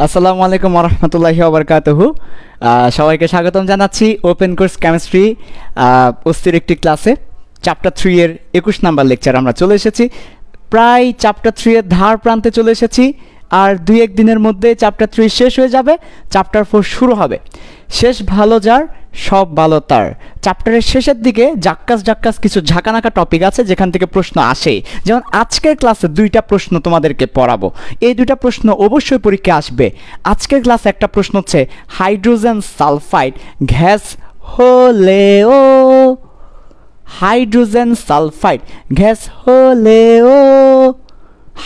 আসসালামু আলাইকুম ওয়া রাহমাতুল্লাহি ওয়া বারাকাতুহু। সবাইকে স্বাগতম জানাচ্ছি ওপেন কোর্স কেমিস্ট্রি অস্থির একটি ক্লাসে। চ্যাপ্টার 3 এর 21 নাম্বার লেকচার আমরা চলে এসেছি। প্রায় চ্যাপ্টার 3 এর ধার প্রান্তে চলে এসেছি। আর 2-1 দিনের মধ্যে চ্যাপ্টার 3 শেষ হয়ে যাবে, চ্যাপ্টার 4 শুরু হবে। শেষ ভালো যার সব ভালো তার। চ্যাপ্টারের শেষের দিকে জাক্কাস কিছু ঝাঁকানাকা টপিক আছে যেখান থেকে প্রশ্ন আসে। যেমন আজকের ক্লাসে 2টা প্রশ্ন তোমাদেরকে পড়াবো, এই 2টা প্রশ্ন অবশ্যই পরীক্ষায় আসবে। আজকের ক্লাসে একটা প্রশ্ন হচ্ছে হাইড্রোজেন সালফাইড গ্যাস হলেও, হাইড্রোজেন সালফাইড গ্যাস হলেও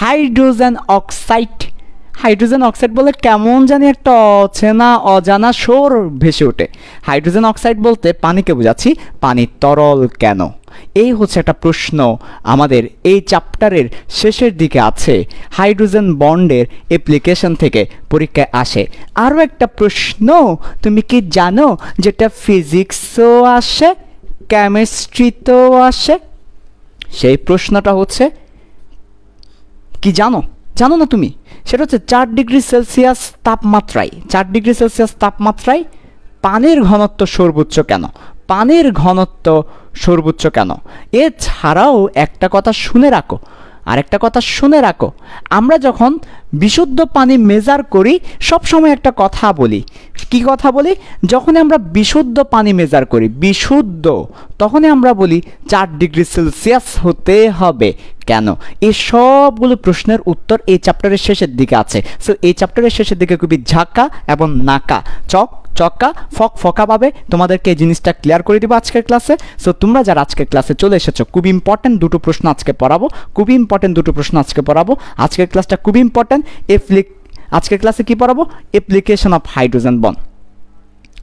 হাইড্রোজেন অক্সাইড, হাইড্রোজেন অক্সাইড বলে কেমন জানি একটা অচেনা অজানা সুর ভেসে ওঠে। হাইড্রোজেন অক্সাইড বলতে পানিকে বোঝাচ্ছি, পানি তরল কেন? এই হচ্ছে একটা প্রশ্ন আমাদের এই চ্যাপ্টারের শেষের দিকে আছে। হাইড্রোজেন বন্ডের অ্যাপ্লিকেশন থেকে পরীক্ষায় আসে। আরও একটা প্রশ্ন তুমি কি জানো, যেটা ফিজিক্সও আসে কেমিস্ট্রিতেও আসে? সেই প্রশ্নটা হচ্ছে কি জানো? জানো না তুমি? সেটা হচ্ছে 4 ডিগ্রি সেলসিয়াস তাপমাত্রায়, 4 ডিগ্রি সেলসিয়াস তাপমাত্রায় পানির ঘনত্ব সর্বোচ্চ কেন? পানির ঘনত্ব সর্বোচ্চ কেন? এছাড়াও একটা কথা শুনে রাখো, আরেকটা কথা শুনে রাখো, আমরা যখন বিশুদ্ধ পানি মেজার করি সব সময় একটা কথা বলি। কি কথা বলি? যখনই আমরা বিশুদ্ধ পানি মেজার করি, বিশুদ্ধ, তখনই আমরা বলি 4 ডিগ্রি সেলসিয়াস হতে হবে। কেন? এই সবগুলো প্রশ্নের উত্তর এই চ্যাপ্টারের শেষের দিকে আছে। সো এই চ্যাপ্টারের শেষের দিকে খুবই ঝাঁকা এবং নাকা চক্কা ফকাভাবে তোমাদেরকে এই জিনিসটা ক্লিয়ার করে দিব আজকের ক্লাসে। সো তোমরা যারা আজকের ক্লাসে চলে এসেছো, খুব ইম্পর্টেন্ট 2টো প্রশ্ন আজকে পড়াবো, খুবই ইম্পর্টেন্ট 2টো প্রশ্ন আজকে পড়াবো। আজকের ক্লাসটা খুব ইম্পর্টেন্ট। আজকের ক্লাসে কি পড়াবো? অ্যাপ্লিকেশন অফ হাইড্রোজেন বন্ড,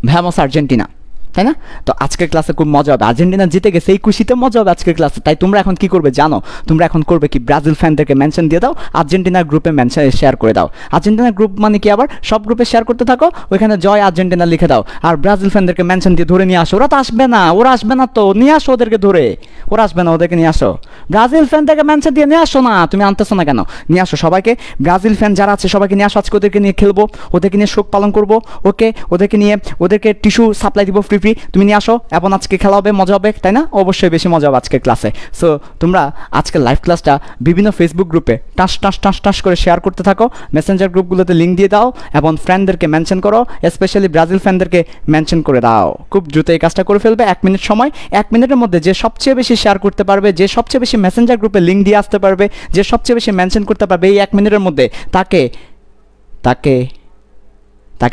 ভ্যামোস আর্জেন্টিনা, তাই না? তো আজকের ক্লাসে খুব মজা হবে। আর্জেন্টিনা জিতে গেছে, এই খুশিতে মজা হবে আজকের ক্লাসে। তাই তোমরা এখন কি করবে জানো? তোমরা এখন করবে কি, ব্রাজিল ফ্যানদেরকে মেনশন দিয়ে দাও, আর্জেন্টিনার গ্রুপে মেনশন শেয়ার করে দাও। আর্জেন্টিনার গ্রুপ মানে কি, আবার সব গ্রুপে শেয়ার করতে থাকো, ওইখানে জয় আর্জেন্টিনা লিখে দাও। আর ব্রাজিল ফ্যানদেরকে মেনশন দিয়ে ধরে নিয়ে আসো। ওরা তো আসবে না, ওরা আসবে না, তো নিয়ে আসো ওদেরকে ধরে। ওরা আসবে না, ওদেরকে নিয়ে আসো। ব্রাজিল ফ্যানদেরকে মেনশন দিয়ে নিয়ে আসো না, তুমি আনতেছো না কেন? নিয়ে আসো সবাইকে, ব্রাজিল ফ্যান যারা আছে সবাইকে নিয়ে আসো। আজকে ওদেরকে নিয়ে খেলবো, ওদেরকে নিয়ে শোক পালন করবো। ওকে, ওদেরকে নিয়ে ওদেরকে টিস্যু সাপ্লাই দিব ফ্রি। তুমি নিয়ে আসো, এবং আজকে খেলা হবে, মজা হবে, তাই না? অবশ্যই বেশি মজা হবে আজকের ক্লাসে। সো তোমরা আজকের লাইভ ক্লাসটা বিভিন্ন ফেসবুক গ্রুপে টাস করে শেয়ার করতে থাকো, মেসেঞ্জার গ্রুপগুলোতে লিঙ্ক দিয়ে দাও, এবং ফ্রেন্ডদেরকে মেনশন করো, স্পেশালি ব্রাজিল ফ্যানদেরকে মেনশন করে দাও। খুব দ্রুত এই কাজটা করে ফেলবে, 1 মিনিট সময়। 1 মিনিটের মধ্যে যে সবচেয়ে বেশি শেয়ার করতে পারবে, যে সবচেয়ে বেশি মেসেঞ্জার গ্রুপে লিঙ্ক দিয়ে আসতে পারবে, যে সবচেয়ে বেশি মেনশন করতে পারবে, এই 1 মিনিটের মধ্যে তাকে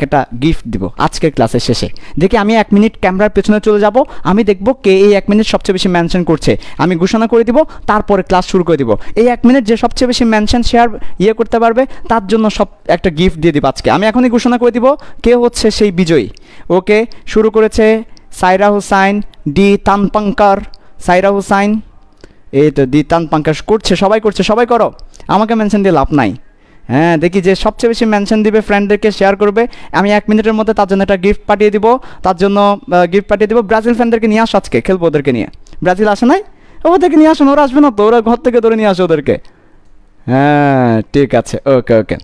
একটা গিফট দিব আজকের ক্লাসের শেষে। দেখি আমি 1 মিনিট ক্যামেরার পেছনে চলে যাব, আমি দেখব কে এই 1 মিনিট সবচেয়ে বেশি মেনশন করছে। আমি ঘোষণা করে দিব, তারপরে ক্লাস শুরু করে দিব। এই 1 মিনিট যে সবচেয়ে বেশি মেনশন শেয়ার করতে পারবে তার জন্য একটা গিফট দিয়ে দিব আজকে। আমি এখনই ঘোষণা করে দিব কে হচ্ছে সেই বিজয়ী। ওকে, শুরু করেছে সাইরা হুসাইন ডি তানপাঙ্কার। সাইরা হুসাইন, এই তো ডি তানপাঙ্কার করছে, সবাই করো, আমাকে মেনশন দিয়ে লাভ নাই। হ্যাঁ, দেখি যে সবচেয়ে বেশি মেনশন দিবে, ফ্রেন্ডদেরকে শেয়ার করবে। আমি 1 মিনিটের মধ্যে তার জন্য একটা গিফট পাঠিয়ে দিব, ব্রাজিল ফ্যানদেরকে নিয়ে আসো, আজকে খেলবো ওদেরকে নিয়ে। ব্রাজিল আসে নাই, ওদেরকে নিয়ে আসো। ওরা আসবে না তো, ওরা ঘর থেকে ধরে নিয়ে আসো ওদেরকে। হ্যাঁ ঠিক আছে, ওকে।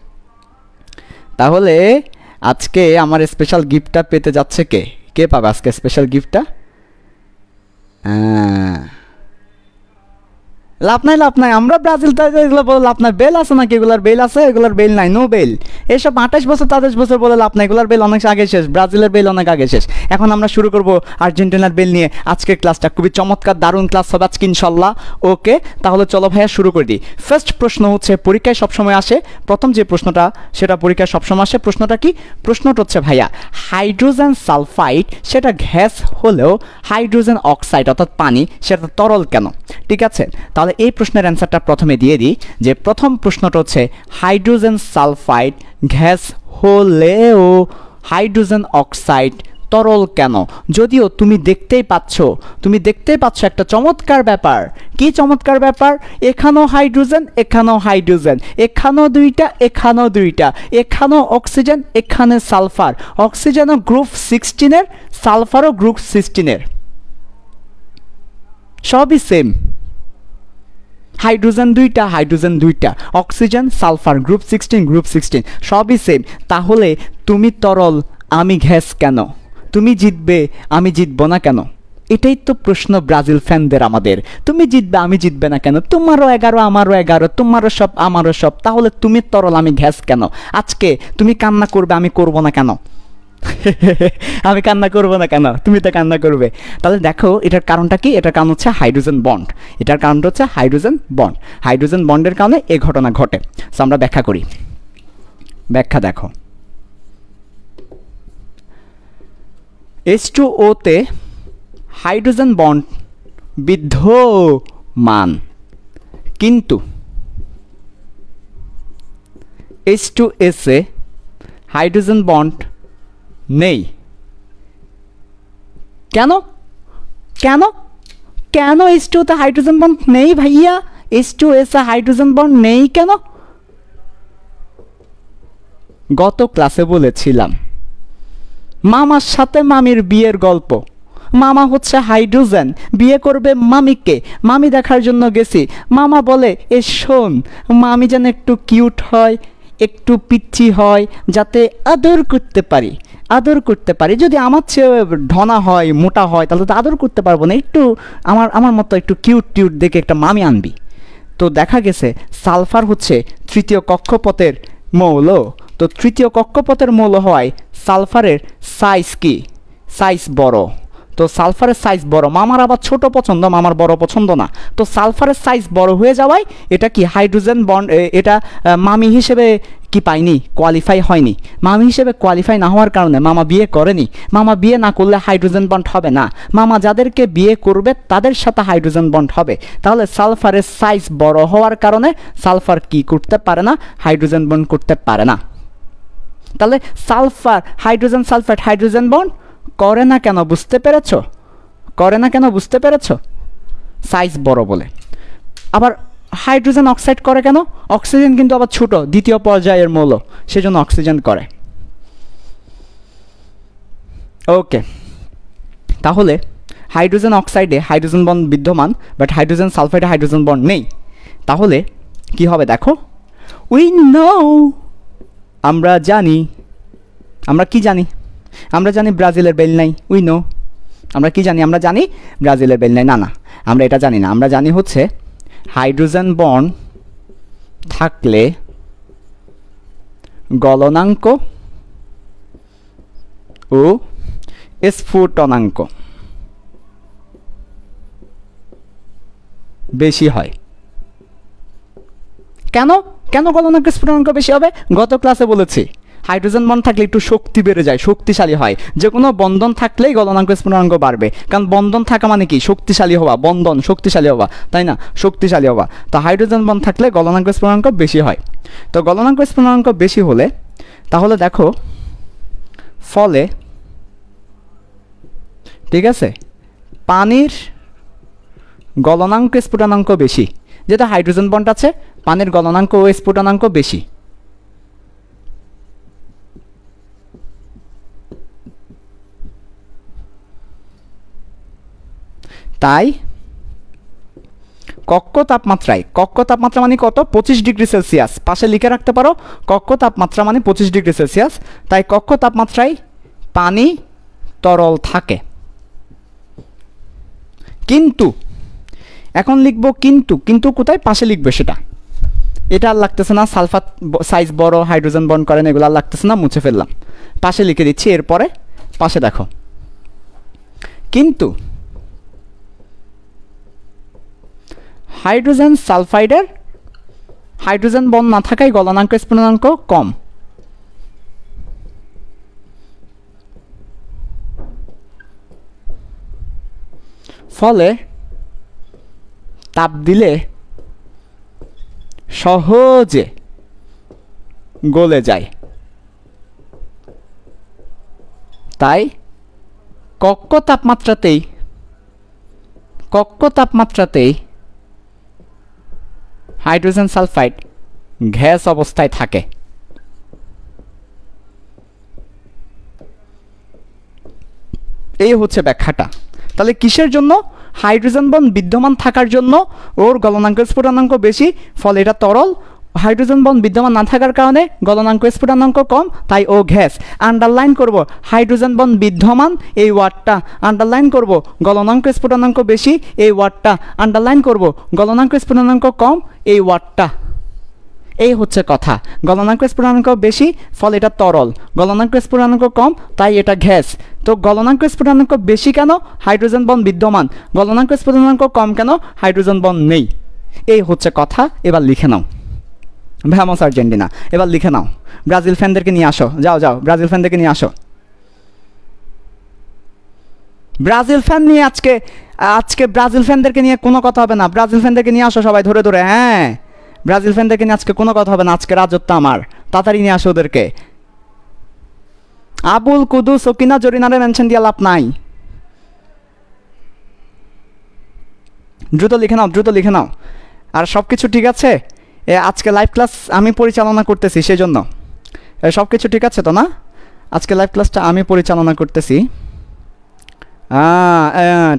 তাহলে আজকে আমার স্পেশাল গিফটটা পেতে যাচ্ছে কে পাবে আজকে স্পেশাল গিফটটা? লাভ নাই, আমরা ব্রাজিল এগুলো বলে লাভ নাই। বেল আছে নাকি? এগুলার বেল আছে? এগুলার বেল নাই, নো বেল। এইসব 28 বছর 23 বছর বলে লাভ নাই, এগুলার বেল অনেক আগে শেষ, ব্রাজিলের বেল অনেক আগে শেষ। এখন আমরা শুরু করব আর্জেন্টিনার বেল নিয়ে আজকের ক্লাসটা। খুবই চমৎকার দারুণ ক্লাস হবে আজকে ইনশাল্লাহ। ওকে, তাহলে চলো ভাইয়া শুরু করে দিই। ফার্স্ট প্রশ্ন হচ্ছে, পরীক্ষায় সবসময় আসে, প্রথম যে প্রশ্নটা সেটা পরীক্ষায় সবসময় আসে। প্রশ্নটা কি? প্রশ্নটা হচ্ছে ভাইয়া, হাইড্রোজেন সালফাইড সেটা গ্যাস হলেও হাইড্রোজেন অক্সাইড অর্থাৎ পানি সেটা তরল কেন? ঠিক আছে, তাহলে এই প্রশ্নের অ্যান্সারটা প্রথমে দিয়ে দিই। যে প্রথম প্রশ্নটা হচ্ছে হাইড্রোজেন সালফাইড গ্যাস হলেও হাইড্রোজেন অক্সাইড তরল কেন? যদিও তুমি দেখতেই পাচ্ছ একটা চমৎকার ব্যাপার। কি চমৎকার ব্যাপার? এখানেও হাইড্রোজেন, এখানেও দুইটা, এখানেও অক্সিজেন, এখানে সালফার। অক্সিজেনও গ্রুপ 16-এর, সালফারও গ্রুপ 16-এর, সবই সেম। হাইড্রোজেন দুইটা, অক্সিজেন সালফার, গ্রুপ 16 গ্রুপ 16 সবই সেম। তাহলে তুমি তরল আমি গ্যাস কেন? তুমি জিতবে আমি জিতবো না কেন? এটাই তো প্রশ্ন ব্রাজিল ফ্যানদের আমাদের। তুমি জিতবে আমি জিতবে না কেন? তোমারও 11 আমারও 11, তোমারও সব আমারও সব, তাহলে তুমি তরল আমি গ্যাস কেন? আজকে তুমি কান্না করবে আমি করব না কেন? আমি কান্না করবো না কেন? তুমি তো কান্না করবে। তাহলে দেখো এটার কারণটা কি? এটার কারণ হচ্ছে হাইড্রোজেন বন্ড। এটার কারণটা হচ্ছে হাইড্রোজেন বন্ড। হাইড্রোজেন বন্ডের কারণে এই ঘটনা ঘটে। সো আমরা ব্যাখ্যা করি। ব্যাখ্যা দেখো, H2O তে হাইড্রোজেন বন্ড বিদ্যমান, কিন্তু H2S এ হাইড্রোজেন বন্ড নেই। কেন? কেন কেন H2O তে হাইড্রোজেন বন্ড নেই ভাইয়া? H2S এ হাইড্রোজেন বন্ড নেই কেন? গত ক্লাসে বলেছিলাম মামার সাথে মামির বিয়ের গল্প। মামা হচ্ছে হাইড্রোজেন, বিয়ে করবে মামিকে। মামি দেখার জন্য গেছি। মামা বলে এ শোন, মামি যেন একটু কিউট হয়, একটু পিচ্ছি হয়, যাতে আদর করতে পারি। আদর করতে পারি, যদি আমার চেয়ে ঢনা হয়, মোটা হয়, তাহলে তো আদর করতে পারবো না। একটু আমার মতো একটু কিউট টিউট দেখে একটা মামি আনবি। তো দেখা গেছে সালফার হচ্ছে তৃতীয় কক্ষপথের মৌল। তো তৃতীয় কক্ষপথের মৌল হওয়ায় সালফারের সাইজ কি? সাইজ বড়। তো সালফারের সাইজ বড়। মামার আবার ছোট পছন্দ, মামার বড় পছন্দ না। তো সালফারের সাইজ বড় হয়ে যাওয়ায় এটা কি হাইড্রোজেন বন্ড, এটা মামি হিসেবে কি পাইনি, কোয়ালিফাই হয়নি। মামি হিসেবে কোয়ালিফাই না হওয়ার কারণে মামা বিয়ে করেনি। মামা বিয়ে না করলে হাইড্রোজেন বন্ড হবে না। মামা যাদেরকে বিয়ে করবে তাদের সাথে হাইড্রোজেন বন্ড হবে। তাহলে সালফারের সাইজ বড় হওয়ার কারণে সালফার কি করতে পারে না? হাইড্রোজেন বন্ড করতে পারে না। তাহলে sulphur hydrogen sulphate hydrogen bond করে না কেন? বুঝতে পেরেছ? করে না কেন বুঝতে পেরেছ? সাইজ বড় বলে। আবার হাইড্রোজেন অক্সাইড করে কেন? অক্সিজেন কিন্তু আবার ছোট, দ্বিতীয় পর্যায়ের মৌল, সেজন্য অক্সিজেন করে। ওকে, তাহলে হাইড্রোজেন অক্সাইডে হাইড্রোজেন বন্ড বিদ্যমান, বাট হাইড্রোজেন সালফাইডে হাইড্রোজেন বন্ড নেই। তাহলে কি হবে দেখো, উই নো, আমরা জানি। আমরা কি জানি? আমরা জানি ব্রাজিলের বেল নাই। উই নো, আমরা কি জানি? আমরা জানি ব্রাজিলের বেল নাই। না না, আমরা এটা জানি না। আমরা জানি হচ্ছে হাইড্রোজেন বন্ড থাকলে গলনাঙ্ক ও স্ফুটনাঙ্ক বেশি হয়। কেন? কেন গলনাঙ্ক স্ফুটনাঙ্ক বেশি হবে? গত ক্লাসে বলেছি হাইড্রোজেন বন্ড থাকলে একটু শক্তি বেড়ে যায়, শক্তিশালী হয়। যে কোনো বন্ধন থাকলেই গলনাঙ্ক স্ফুটনাঙ্ক বাড়বে, কারণ বন্ধন থাকা মানে কি? শক্তিশালী হওয়া। বন্ধন শক্তিশালী হওয়া, তাই না? শক্তিশালী হওয়া। তো হাইড্রোজেন বন্ড থাকলে গলনাঙ্ক স্ফুটনাঙ্ক বেশি হয়। তো গলনাঙ্ক স্ফুটনাঙ্ক বেশি হলে তাহলে দেখো ফলে, ঠিক আছে, পানির গলনাঙ্ক স্ফুটনাঙ্ক বেশি। যেটা হাইড্রোজেন বন্ড আছে, পানির গলনাঙ্ক ও স্ফুটনাঙ্ক বেশি। তাই কক্ষ তাপমাত্রায়, কক্ষ তাপমাত্রা মানে কত? 25 ডিগ্রি সেলসিয়াস। পাশে লিখে রাখতে পারো, কক্ষ তাপমাত্রা মানে 25 ডিগ্রি সেলসিয়াস। তাই কক্ষ তাপমাত্রায় পানি তরল থাকে। কিন্তু এখন লিখবো কিন্তু, কিন্তু কোথায়? পাশে লিখবে সেটা। এটা আর লাগতেছে না, সালফার সাইজ বড়, হাইড্রোজেন বন্ড করেন, এগুলো আর লাগতেছে না, মুছে ফেললাম। পাশে লিখে দিচ্ছি। এরপরে পাশে দেখো, কিন্তু হাইড্রোজেন সালফাইডের হাইড্রোজেন বন্ড না থাকায় গলনাঙ্ক স্ফুটনাঙ্ক কম। ফলে তাপ দিলে সহজে গলে যায়। তাই কক্ষ তাপমাত্রাতেই হাইড্রোজেন সালফাইড গ্যাস অবস্থায় থাকে। এই হচ্ছে ব্যাখ্যাটা। তাহলে কিসের জন্য হাইড্রোজেন বন্ড বিদ্যমান থাকার জন্য ওর গলনাঙ্ক স্ফুটনাঙ্ক বেশি, ফলে এটা তরল। হাইড্রোজেন বন্ড বিদ্যমান না থাকার কারণে গলনাঙ্ক স্ফুটনাঙ্ক কম, তাই ও গ্যাস। আন্ডারলাইন করব হাইড্রোজেন বন্ড বিদ্যমান এই ওয়ার্ডটা, আন্ডারলাইন করব গলনাঙ্ক স্ফুটনাঙ্ক বেশি এই ওয়ার্ডটা, আন্ডারলাইন করব গলনাঙ্ক স্ফুটনাঙ্ক কম এই ওয়ার্ডটা। এই হচ্ছে কথা। গলনাঙ্ক স্ফুটনাঙ্ক বেশি, ফলে এটা তরল। গলনাঙ্ক স্ফুটনাঙ্ক কম, তাই এটা গ্যাস। তো গলনাঙ্ক স্ফুটনাঙ্ক বেশি কেন? হাইড্রোজেন বন্ড বিদ্যমান। গলনাঙ্ক স্ফুটনাঙ্ক কম কেন? হাইড্রোজেন বন্ড নেই। এই হচ্ছে কথা। এবার লিখে নাও ভ্যামোস আর্জেন্টিনা। এবার লিখে নাও। ব্রাজিল ফ্যানদেরকে নিয়ে আসো, যাও যাও ব্রাজিল ফ্যানদেরকে নিয়ে আসো। ব্রাজিল ফ্যান নিয়ে আজকে ব্রাজিল ফ্যানদেরকে নিয়ে কোনো কথা হবে না। ব্রাজিল ফ্যানদেরকে নিয়ে আসো সবাই ধরে ধরে। হ্যাঁ, ব্রাজিল ফ্যানদেরকে নিয়ে আজকে কোনো কথা হবে না। আজকে রাজত্ব আমার, তাড়াতাড়ি নিয়ে আসো ওদেরকে। আবুল কুদুস সকিনা জরিনারে মেনশন দিয়ে লাভ নাই। দ্রুত লিখে নাও, দ্রুত লিখে নাও। আর সব কিছু ঠিক আছে? আজকে লাইভ ক্লাস আমি পরিচালনা করতেছি, সেই জন্য সব কিছু ঠিক আছে তো না? আজকে লাইভ ক্লাসটা আমি পরিচালনা করতেছি।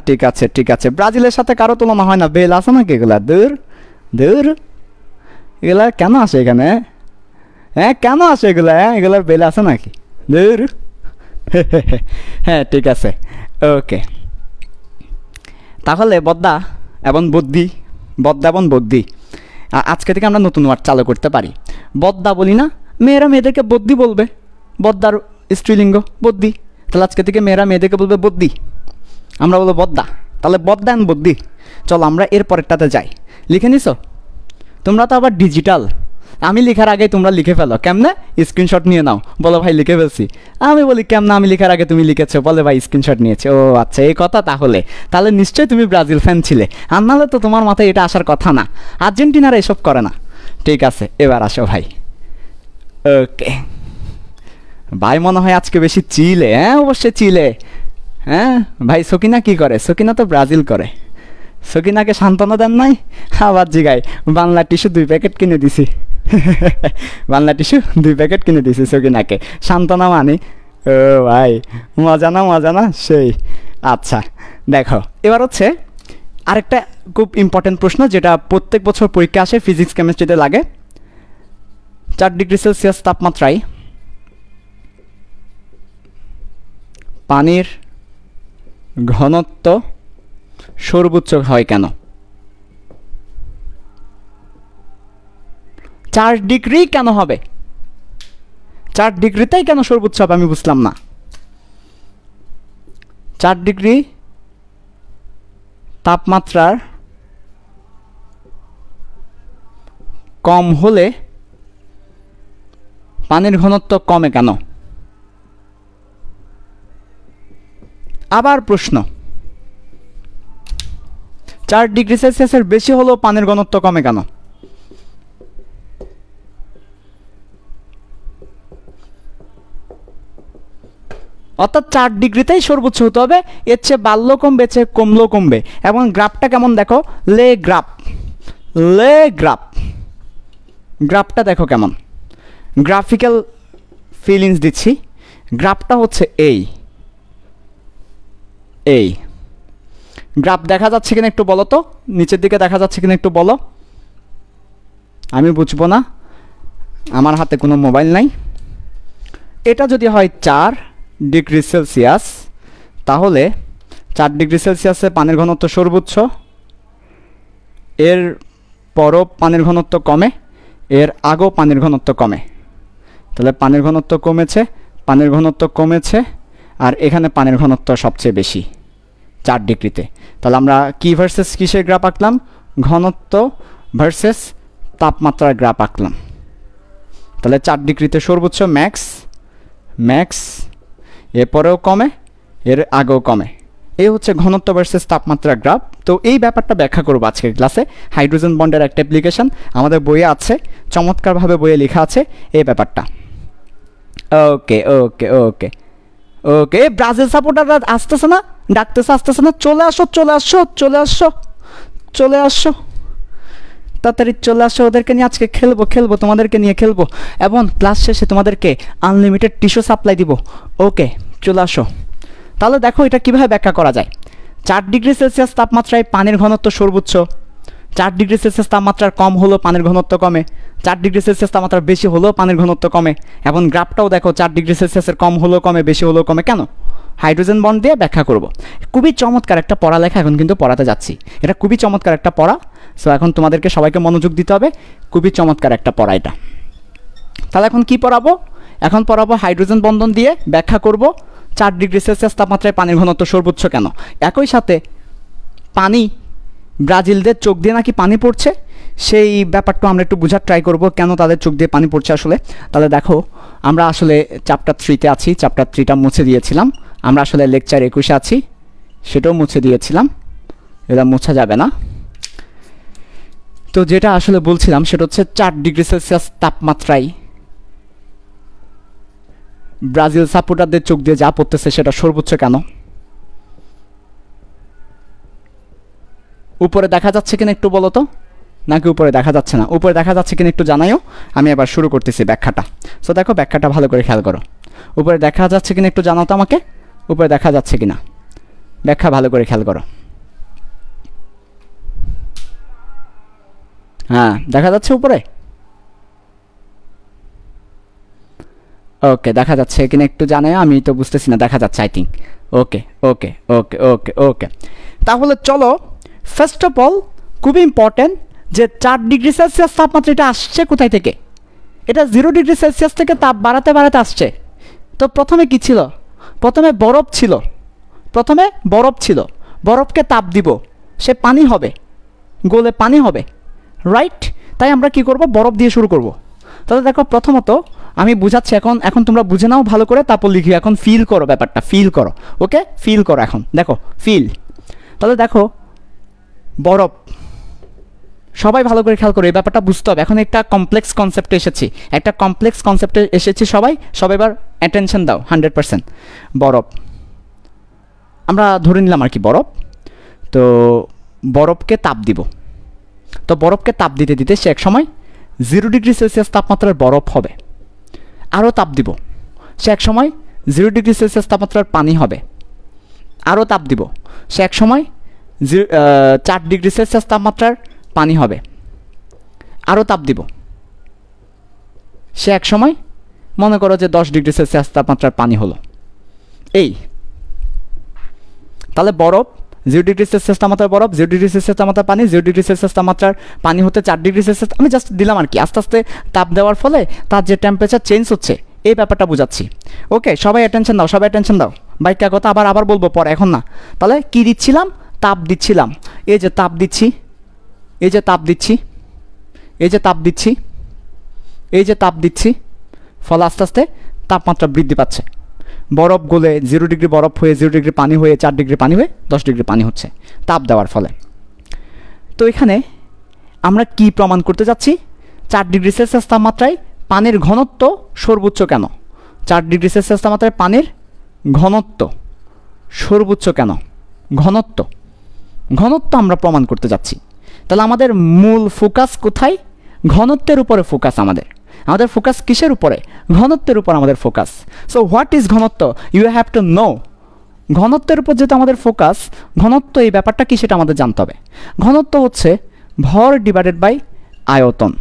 ঠিক আছে ঠিক আছে। ব্রাজিলের সাথে কারো তুলনা হয় না। বেল আছে নাকি এগুলা? দূর দূর, এগুলা কেন আসে এখানে? হ্যাঁ কেন আসে এগুলা? এগুলার বেল আছে নাকি? দূর। হ্যাঁ ঠিক আছে, ওকে। তাহলে বদ্দা এবং বদ্যি, বদ্দা এবং বদ্যি, আজকে থেকে আমরা নতুন ওয়ার্ড চালু করতে পারি। বদ্দা বলি না, মেয়েরা মেয়েদেরকে বদ্যি বলবে। বদ্দার স্ত্রীলিঙ্গ বদ্যি, তাহলে আজকে থেকে মেয়েরা মেয়েদেরকে বলবে বদ্যি, আমরা বলবো বদ্দা। তাহলে বদ্দা এন্ড বদ্যি। চলো আমরা এর পরেরটাতে যাই। লিখে নিছো? তোমরা তো আবার ডিজিটাল, আমি লেখার আগে তোমরা লিখে ফেলো। কেমনে? স্ক্রিনশট নিয়ে নাও, বলো ভাই লিখে ফেলছি। আমি বলি কেমনে? আমি লেখার আগে তুমি লিখেছো, বলে ভাই স্ক্রিনশট নিয়েছে। ও আচ্ছা এই কথা। তাহলে তাহলে নিশ্চয়ই তুমি ব্রাজিল ফ্যান ছিলে, আর নাহলে তো তোমার মাথায় এটা আসার কথা না। আর্জেন্টিনারা এসব করে না। ঠিক আছে, এবার আসো ভাই। ওকে ভাই, মনে হয় আজকে বেশি চিলে। হ্যাঁ অবশ্যই চিলে। হ্যাঁ ভাই, সকিনা কি করে? সকিনা তো ব্রাজিল করে। সকিনাকে সান্ত্বনা দেন নাই? আবার জিগাই, বাংলা টিস্যু 2 প্যাকেট কিনে দিছি। বাংলা টিস্যু 2 প্যাকেট কিনে দিছি সকিনাকে, সান্ত্বনা মানে। ও ভাই, মজা না মজা না সেই। আচ্ছা দেখো, এবার হচ্ছে আরেকটা খুব ইম্পর্টেন্ট প্রশ্ন, যেটা প্রত্যেক বছর পরীক্ষা আসে, ফিজিক্স কেমিস্ট্রিতে লাগে। 4 ডিগ্রি সেলসিয়াস তাপমাত্রায় পানির ঘনত্ব সর্বোচ্চ হয় কেন? 4 ডিগ্রি কেন হবে? 4 ডিগ্রিতেই কেন সর্বোচ্চ হবে? আমি বুঝলাম না। 4 ডিগ্রি তাপমাত্রার কম হলে পানির ঘনত্ব কমে কেন? আবার প্রশ্ন, 4 ডিগ্রি সেলসিয়াসের বেশি হলেও পানির ঘনত্ব কমে কেন? অর্থাৎ 4 ডিগ্রিতেই সর্বোচ্চ হতে হবে, এর চেয়ে বাড়লেও কমবে, এর চেয়ে কমলেও কমবে। এবং গ্রাফটা কেমন দেখো, লে গ্রাফ, লে গ্রাফ, গ্রাফটা দেখো কেমন, গ্রাফিক্যাল ফিলিংস দিচ্ছি। গ্রাফটা হচ্ছে এই এই গ্রাফ দেখা যাচ্ছে কিনা একটু বলো তো, নিচের দিকে দেখা যাচ্ছে কিনা একটু বলো। আমি বুঝবো না, আমার হাতে কোনো মোবাইল নাই। এটা যদি হয় 4 ডিগ্রি সেলসিয়াস, তাহলে 4 ডিগ্রি সেলসিয়াসে পানির ঘনত্ব সর্বোচ্চ, এর পরও পানির ঘনত্ব কমে, এর আগেও পানির ঘনত্ব কমে। তাহলে পানির ঘনত্ব কমেছে, পানির ঘনত্ব কমেছে, আর এখানে পানির ঘনত্ব সবচেয়ে বেশি 4 ডিগ্রিতে। তাহলে আমরা কি ভার্সেস কিসের গ্রাফ আঁকলাম? ঘনত্ব ভার্সেস তাপমাত্রার গ্রাফ আঁকলাম। তাহলে 4 ডিগ্রিতে সর্বোচ্চ ম্যাক্স, ম্যাক্স, এরপরেও কমে, এর আগেও কমে। এই হচ্ছে ঘনত্ব ভার্সেস তাপমাত্রার গ্রাফ। তো এই ব্যাপারটা ব্যাখ্যা করবো আজকের ক্লাসে। হাইড্রোজেন বন্ডের একটা অ্যাপ্লিকেশন আমাদের বইয়ে আছে, চমৎকারভাবে বইয়ে লেখা আছে এই ব্যাপারটা। ওকে ওকে ওকে ওকে, ব্রাজিল সাপোর্টাররা আসতেছে না, ডাকতেছে, আসতেছে না? চলে আসো চলে আসো চলে আসো চলে আসো, তাড়াতাড়ি চলে আসো। ওদেরকে নিয়ে আজকে খেলবো খেলবো, তোমাদেরকে নিয়ে খেলবো, এবং ক্লাস শেষে তোমাদেরকে আনলিমিটেড টিস্যু সাপ্লাই দিব। ওকে চলে আসো। তাহলে দেখো এটা কীভাবে ব্যাখ্যা করা যায়। 4 ডিগ্রি সেলসিয়াস তাপমাত্রায় পানির ঘনত্ব সর্বোচ্চ, 4 ডিগ্রি সেলসিয়াস তাপমাত্রার কম হলেও পানির ঘনত্ব কমে, 4 ডিগ্রি সেলসিয়াস তাপমাত্রা বেশি হলেও পানির ঘনত্ব কমে। এবং গ্রাফটাও দেখো 4 ডিগ্রি সেলসিয়াসের কম হলেও কমে, বেশি হলেও কমে। কেন? হাইড্রোজেন বন্ড দিয়ে ব্যাখ্যা করব। খুবই চমৎকার একটা পড়ালেখা এখন কিন্তু পড়াতে যাচ্ছি। এটা খুবই চমৎকার একটা পড়া। সো এখন তোমাদেরকে সবাইকে মনোযোগ দিতে হবে। খুবই চমৎকার একটা পড়া এটা। তাহলে এখন কি পড়াবো? এখন পড়াবো হাইড্রোজেন বন্ধন দিয়ে ব্যাখ্যা করব 4 ডিগ্রি সেলসিয়াস তাপমাত্রায় পানির ঘনত্ব সর্বোচ্চ কেন। একই সাথে পানি, ব্রাজিলদের চোখ দিয়ে নাকি পানি পড়ছে, সেই ব্যাপারটা আমরা একটু বোঝার ট্রাই করব, কেন তাদের চোখ দিয়ে পানি পড়ছে আসলে। তাহলে দেখো, আমরা আসলে চ্যাপ্টার 3-তে আছি। চ্যাপ্টার 3টা মুছে দিয়েছিলাম। আমরা আসলে লেকচার 21-এ আছি, সেটাও মুছে দিয়েছিলাম। এটা মোছা যাবে না। তো যেটা আসলে বলছিলাম সেটা হচ্ছে 4 ডিগ্রি সেলসিয়াস তাপমাত্রায় ব্রাজিল সাপোর্টারদের চোখ দিয়ে যা পড়তেছে সেটা সর্বোচ্চ কেন। উপরে দেখা যাচ্ছে কিনা একটু বলো তো, নাকি উপরে দেখা যাচ্ছে না? উপরে দেখা যাচ্ছে কিনা একটু জানাইও। আমি এবার শুরু করতেছি ব্যাখ্যাটা। সো দেখো, ব্যাখ্যাটা ভালো করে খেয়াল করো। উপরে দেখা যাচ্ছে কিনা একটু জানাও তো আমাকে, উপরে দেখা যাচ্ছে কিনা। ব্যাখ্যা ভালো করে খেয়াল করো। হ্যাঁ, দেখা যাচ্ছে উপরে? ওকে, দেখা যাচ্ছে কিনা একটু জানাই। আমি তো বুঝতেছি না, দেখা যাচ্ছে আই থিঙ্ক। ওকে ওকে ওকে ওকে ওকে তাহলে চলো, ফার্স্ট অফ অল খুবই ইম্পর্টেন্ট যে 4 ডিগ্রি সেলসিয়াস তাপমাত্রা এটা আসছে কোথায় থেকে? এটা 0 ডিগ্রি সেলসিয়াস থেকে তাপ বাড়াতে বাড়াতে আসছে। তো প্রথমে কি ছিল? প্রথমে বরফ ছিল। প্রথমে বরফ ছিল। বরফকে তাপ দিব, সে পানি হবে, গলে পানি হবে, রাইট? তাই আমরা কি করব? বরফ দিয়ে শুরু করব। তাহলে দেখো, প্রথমত আমি বুঝাচ্ছি, এখন তোমরা বুঝে নাও ভালো করে, তারপর লিখি। এখন ফিল করো ব্যাপারটা, ফিল করো। ওকে, ফিল করো। এখন দেখো, ফিল। তাহলে দেখো, বরফ, সবাই ভালো করে খেয়াল করো, এই ব্যাপারটা বুঝতে হবে। এখন একটা কমপ্লেক্স কনসেপ্টে এসেছি, একটা কমপ্লেক্স কনসেপ্টে এসেছি। সবাই এবার অ্যাটেনশন দাও 100%। বরফ আমরা ধরে নিলাম আর কি, বরফ। তো বরফকে তাপ দিব। তো বরফকে তাপ দিতে দিতে সে এক সময় 0 ডিগ্রি সেলসিয়াস তাপমাত্রার বরফ হবে। আরও তাপ দিব, সে এক সময় 0 ডিগ্রি সেলসিয়াস তাপমাত্রার পানি হবে। আরও তাপ দিব, সে এক সময় 4 ডিগ্রি সেলসিয়াস তাপমাত্রার পানি হবে। আরও তাপ দিব, সে এক সময় মনে করো যে 10 ডিগ্রি সেলসিয়াস তাপমাত্রার পানি হলো। এই তাহলে বরফ 0 ডিগ্রি সেলসিয়াস তাপমাত্রার বরফ, 0 ডিগ্রি সেলসিয়াস তাপমাত্রার পানি, 0 ডিগ্রি সেলসিয়াস তাপমাত্রার পানি হতে 4 ডিগ্রি সেলসিয়াস। আমি জাস্ট দিলাম আর কি। আস্তে আস্তে তাপ দেওয়ার ফলে তার যে টেম্পারেচার চেঞ্জ হচ্ছে, এই ব্যাপারটা বুঝাচ্ছি। ওকে, সবাই অ্যাটেনশন দাও, সবাই অ্যাটেনশন দাও। বাইকটা কথা আবার বলবো পরে, এখন না। তাহলে কি দিচ্ছিলাম? তাপ দিচ্ছিলাম। এই যে তাপ দিচ্ছি, এই যে তাপ দিচ্ছি, এই যে তাপ দিচ্ছি, এই যে তাপ দিচ্ছি, ফলে আস্তে আস্তে তাপমাত্রা বৃদ্ধি পাচ্ছে। বরফ গলে 0 ডিগ্রি বরফ হয়ে 0 ডিগ্রি পানি হয়ে 4 ডিগ্রি পানি হয়ে 10 ডিগ্রি পানি হচ্ছে তাপ দেওয়ার ফলে। তো এখানে আমরা কি প্রমাণ করতে যাচ্ছি? 4 ডিগ্রি সেলসিয়াস তাপমাত্রায় পানির ঘনত্ব সর্বোচ্চ কেন? 4 ডিগ্রি সেলসিয়াস তাপমাত্রায় পানির ঘনত্ব সর্বোচ্চ কেন? ঘনত্ব ঘনত্ব আমরা প্রমাণ করতে যাচ্ছি। তাহলে আমাদের মূল ফোকাস কোথায়? ঘনত্বের উপরে ফোকাস। আমাদের ফোকাস কিসের উপরে? ঘনত্বের উপর আমাদের ফোকাস। সো হোয়াট ইজ ঘনত্ব? You have to know. ঘনত্বের উপর যেহেতু আমাদের ফোকাস, ঘনত্ব এই ব্যাপারটা কি সেটা আমাদের জানতে হবে। ঘনত্ব হচ্ছে ভর ডিভাইডেড বাই আয়তন।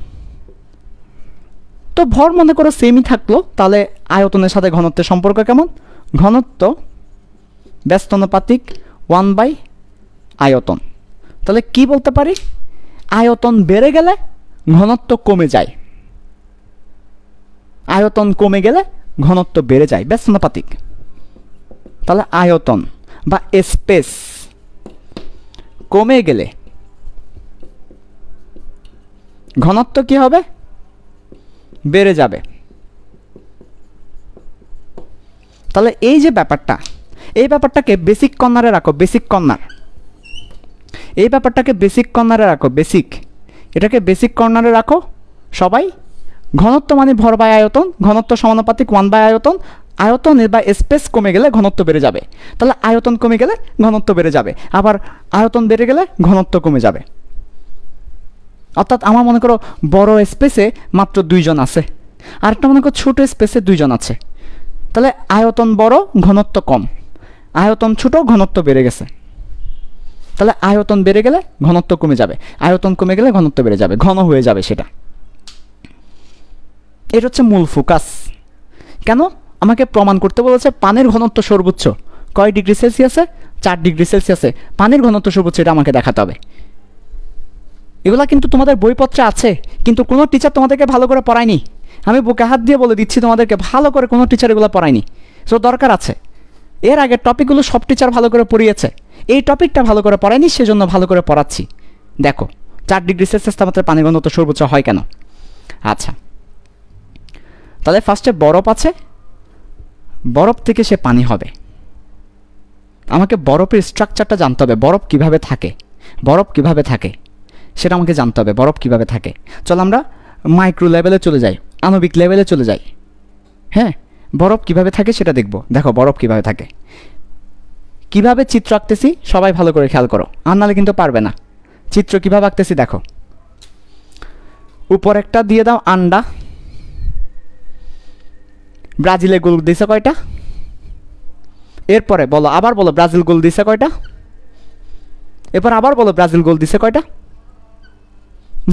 তো ভর মনে করো সেমই থাকলো, তাহলে আয়তনের সাথে ঘনত্বের সম্পর্ক কেমন? ঘনত্ব ব্যস্তানুপাতিক 1 বাই আয়তন। তাহলে কি বলতে পারি? আয়তন বেড়ে গেলে ঘনত্ব কমে যায়, আয়তন কমে গেলে ঘনত্ব বেড়ে যায়, ব্যস্তানুপাতিক। তাহলে আয়তন বা স্পেস কমে গেলে ঘনত্ব কি হবে? বেড়ে যাবে। তাহলে এই যে ব্যাপারটা, এই ব্যাপারটাকে বেসিক কর্নারে রাখো, বেসিক কর্নার। এই ব্যাপারটাকে বেসিক কর্নারে রাখো, বেসিক। এটাকে বেসিক কর্নারে রাখো সবাই। ঘনত্ব মানে ভর বাই আয়তন, ঘনত্ব সমানুপাতিক 1 বাই আয়তন। আয়তন বা স্পেস কমে গেলে ঘনত্ব বেড়ে যাবে। তাহলে আয়তন কমে গেলে ঘনত্ব বেড়ে যাবে, আবার আয়তন বেড়ে গেলে ঘনত্ব কমে যাবে। অর্থাৎ আমার মনে করো বড় স্পেসে মাত্র 2 জন আছে, আর একটা মনে করো ছোট স্পেসে 2 জন আছে। তাহলে আয়তন বড়, ঘনত্ব কম। আয়তন ছোট, ঘনত্ব বেড়ে গেছে। তাহলে আয়তন বেড়ে গেলে ঘনত্ব কমে যাবে, আয়তন কমে গেলে ঘনত্ব বেড়ে যাবে, ঘন হয়ে যাবে সেটা। এটা হচ্ছে মূল ফোকাস। কেন? আমাকে প্রমাণ করতে বলেছে পানির ঘনত্ব সর্বোচ্চ কয় ডিগ্রি সেলসিয়াসে? 4 ডিগ্রি সেলসিয়াসে পানির ঘনত্ব সর্বোচ্চ, এটা আমাকে দেখাতে হবে। এগুলা কিন্তু তোমাদের বইপত্রে আছে, কিন্তু কোনো টিচার তোমাদেরকে ভালো করে পড়ায়নি। আমি বুকে হাত দিয়ে বলে দিচ্ছি তোমাদেরকে, ভালো করে কোনো টিচার এগুলো পড়ায়নি। সো দরকার আছে, এর আগের টপিকগুলো সব টিচার ভালো করে পড়িয়েছে, এই টপিকটা ভালো করে পড়ায়নি, সেজন্য ভালো করে পড়াচ্ছি। দেখো 4 ডিগ্রি সেলসিয়াস তাপমাত্রায় পানির ঘনত্ব সর্বোচ্চ হয় কেন? আচ্ছা, তাহলে ফার্স্টে বরফ আছে, বরফ থেকে সে পানি হবে। আমাকে বরফের স্ট্রাকচারটা জানতে হবে, বরফ কিভাবে থাকে, বরফ কিভাবে থাকে সেটা আমাকে জানতে হবে, বরফ কিভাবে থাকে। চল আমরা মাইক্রো লেভেলে চলে যাই, আণবিক লেভেলে চলে যাই। হ্যাঁ, বরফ কিভাবে থাকে সেটা দেখব। দেখো বরফ কিভাবে থাকে, কিভাবে চিত্র আঁকতেছি সবাই ভালো করে খেয়াল করো, আর নাহলে কিন্তু পারবে না। চিত্র কিভাবে আঁকতেছি দেখো, উপর একটা দিয়ে দাও আন্ডা। ব্রাজিলে গোল দিছে কয়টা? এরপরে বলো, আবার বলো ব্রাজিল গোল দিছে কয়টা? এরপর আবার বলো ব্রাজিল গোল দিছে কয়টা?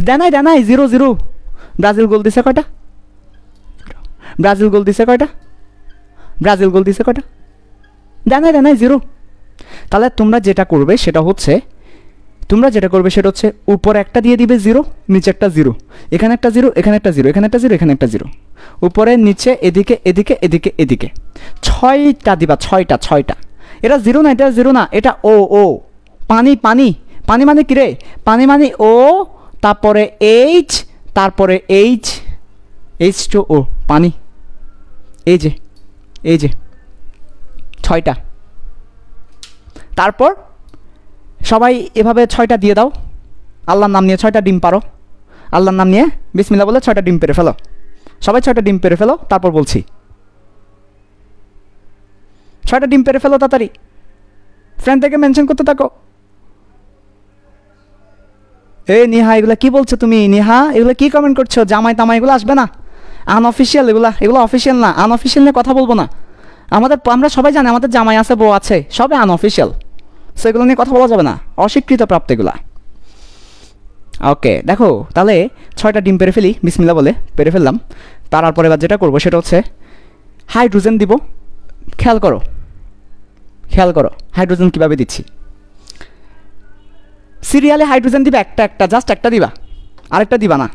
দেনাই 0-0। ব্রাজিল গোল দিছে কয়টা? ব্রাজিল গোল দিছে কয়টা? ব্রাজিল গোল দিছে কয়টা? দেনাই 0। তাহলে তোমরা যেটা করবে সেটা হচ্ছে, উপরে একটা দিয়ে দিবে 0, নিচে একটা 0, এখানে একটা 0, এখানে একটা 0, এখানে একটা 0, এখানে একটা 0, উপরে নিচে এদিকে এদিকে এদিকে এদিকে 6টা দিবা, 6টা। এটা 0 না, এটা 0 না, এটা ও ও পানি পানি পানি মানে কি রে? পানি মানে ও, তারপরে এইচ, তারপরে H2O পানি। এই যে 6টা। তারপর সবাই এভাবে 6টা দিয়ে দাও, আল্লাহর নাম নিয়ে 6টা ডিম পারো, আল্লাহর নাম নিয়ে বিসমিল্লাহ বলে 6টা ডিম পেরে ফেলো, সবাই 6টা ডিম পেরে ফেলো। তারপর বলছি 6টা ডিম পেরে ফেলো তাড়াতাড়ি, ফ্রেন্ড থেকে মেনশন করতে থাকো। নিহা এগুলা কি বলছো তুমি? নিহা এগুলো কি কমেন্ট করছো? জামাই তামাই এগুলো আসবে না, আনঅফিসিয়াল এগুলো অফিসিয়াল না, আনঅফিসিয়াল নিয়ে কথা বলবো না। আমরা সবাই জানি আমাদের জামাই আছে, বউ আছে, সবে আনঅফিসিয়াল, সো এগুলো নিয়ে কথা বলা যাবে না, অস্বীকৃত প্রাপ্ত এগুলা। ওকে দেখো, তাহলে 6টা ডিম পেরে ফেলি, বিসমিল্লাহ বলে পেরে ফেললাম। তারপরে এবার যেটা করবো সেটা হচ্ছে হাইড্রোজেন দিব। খেয়াল করো হাইড্রোজেন কীভাবে দিচ্ছি। সিরিয়ালে হাইড্রোজেন দিবা, একটা জাস্ট একটা দিবা, আরেকটা দিবা না,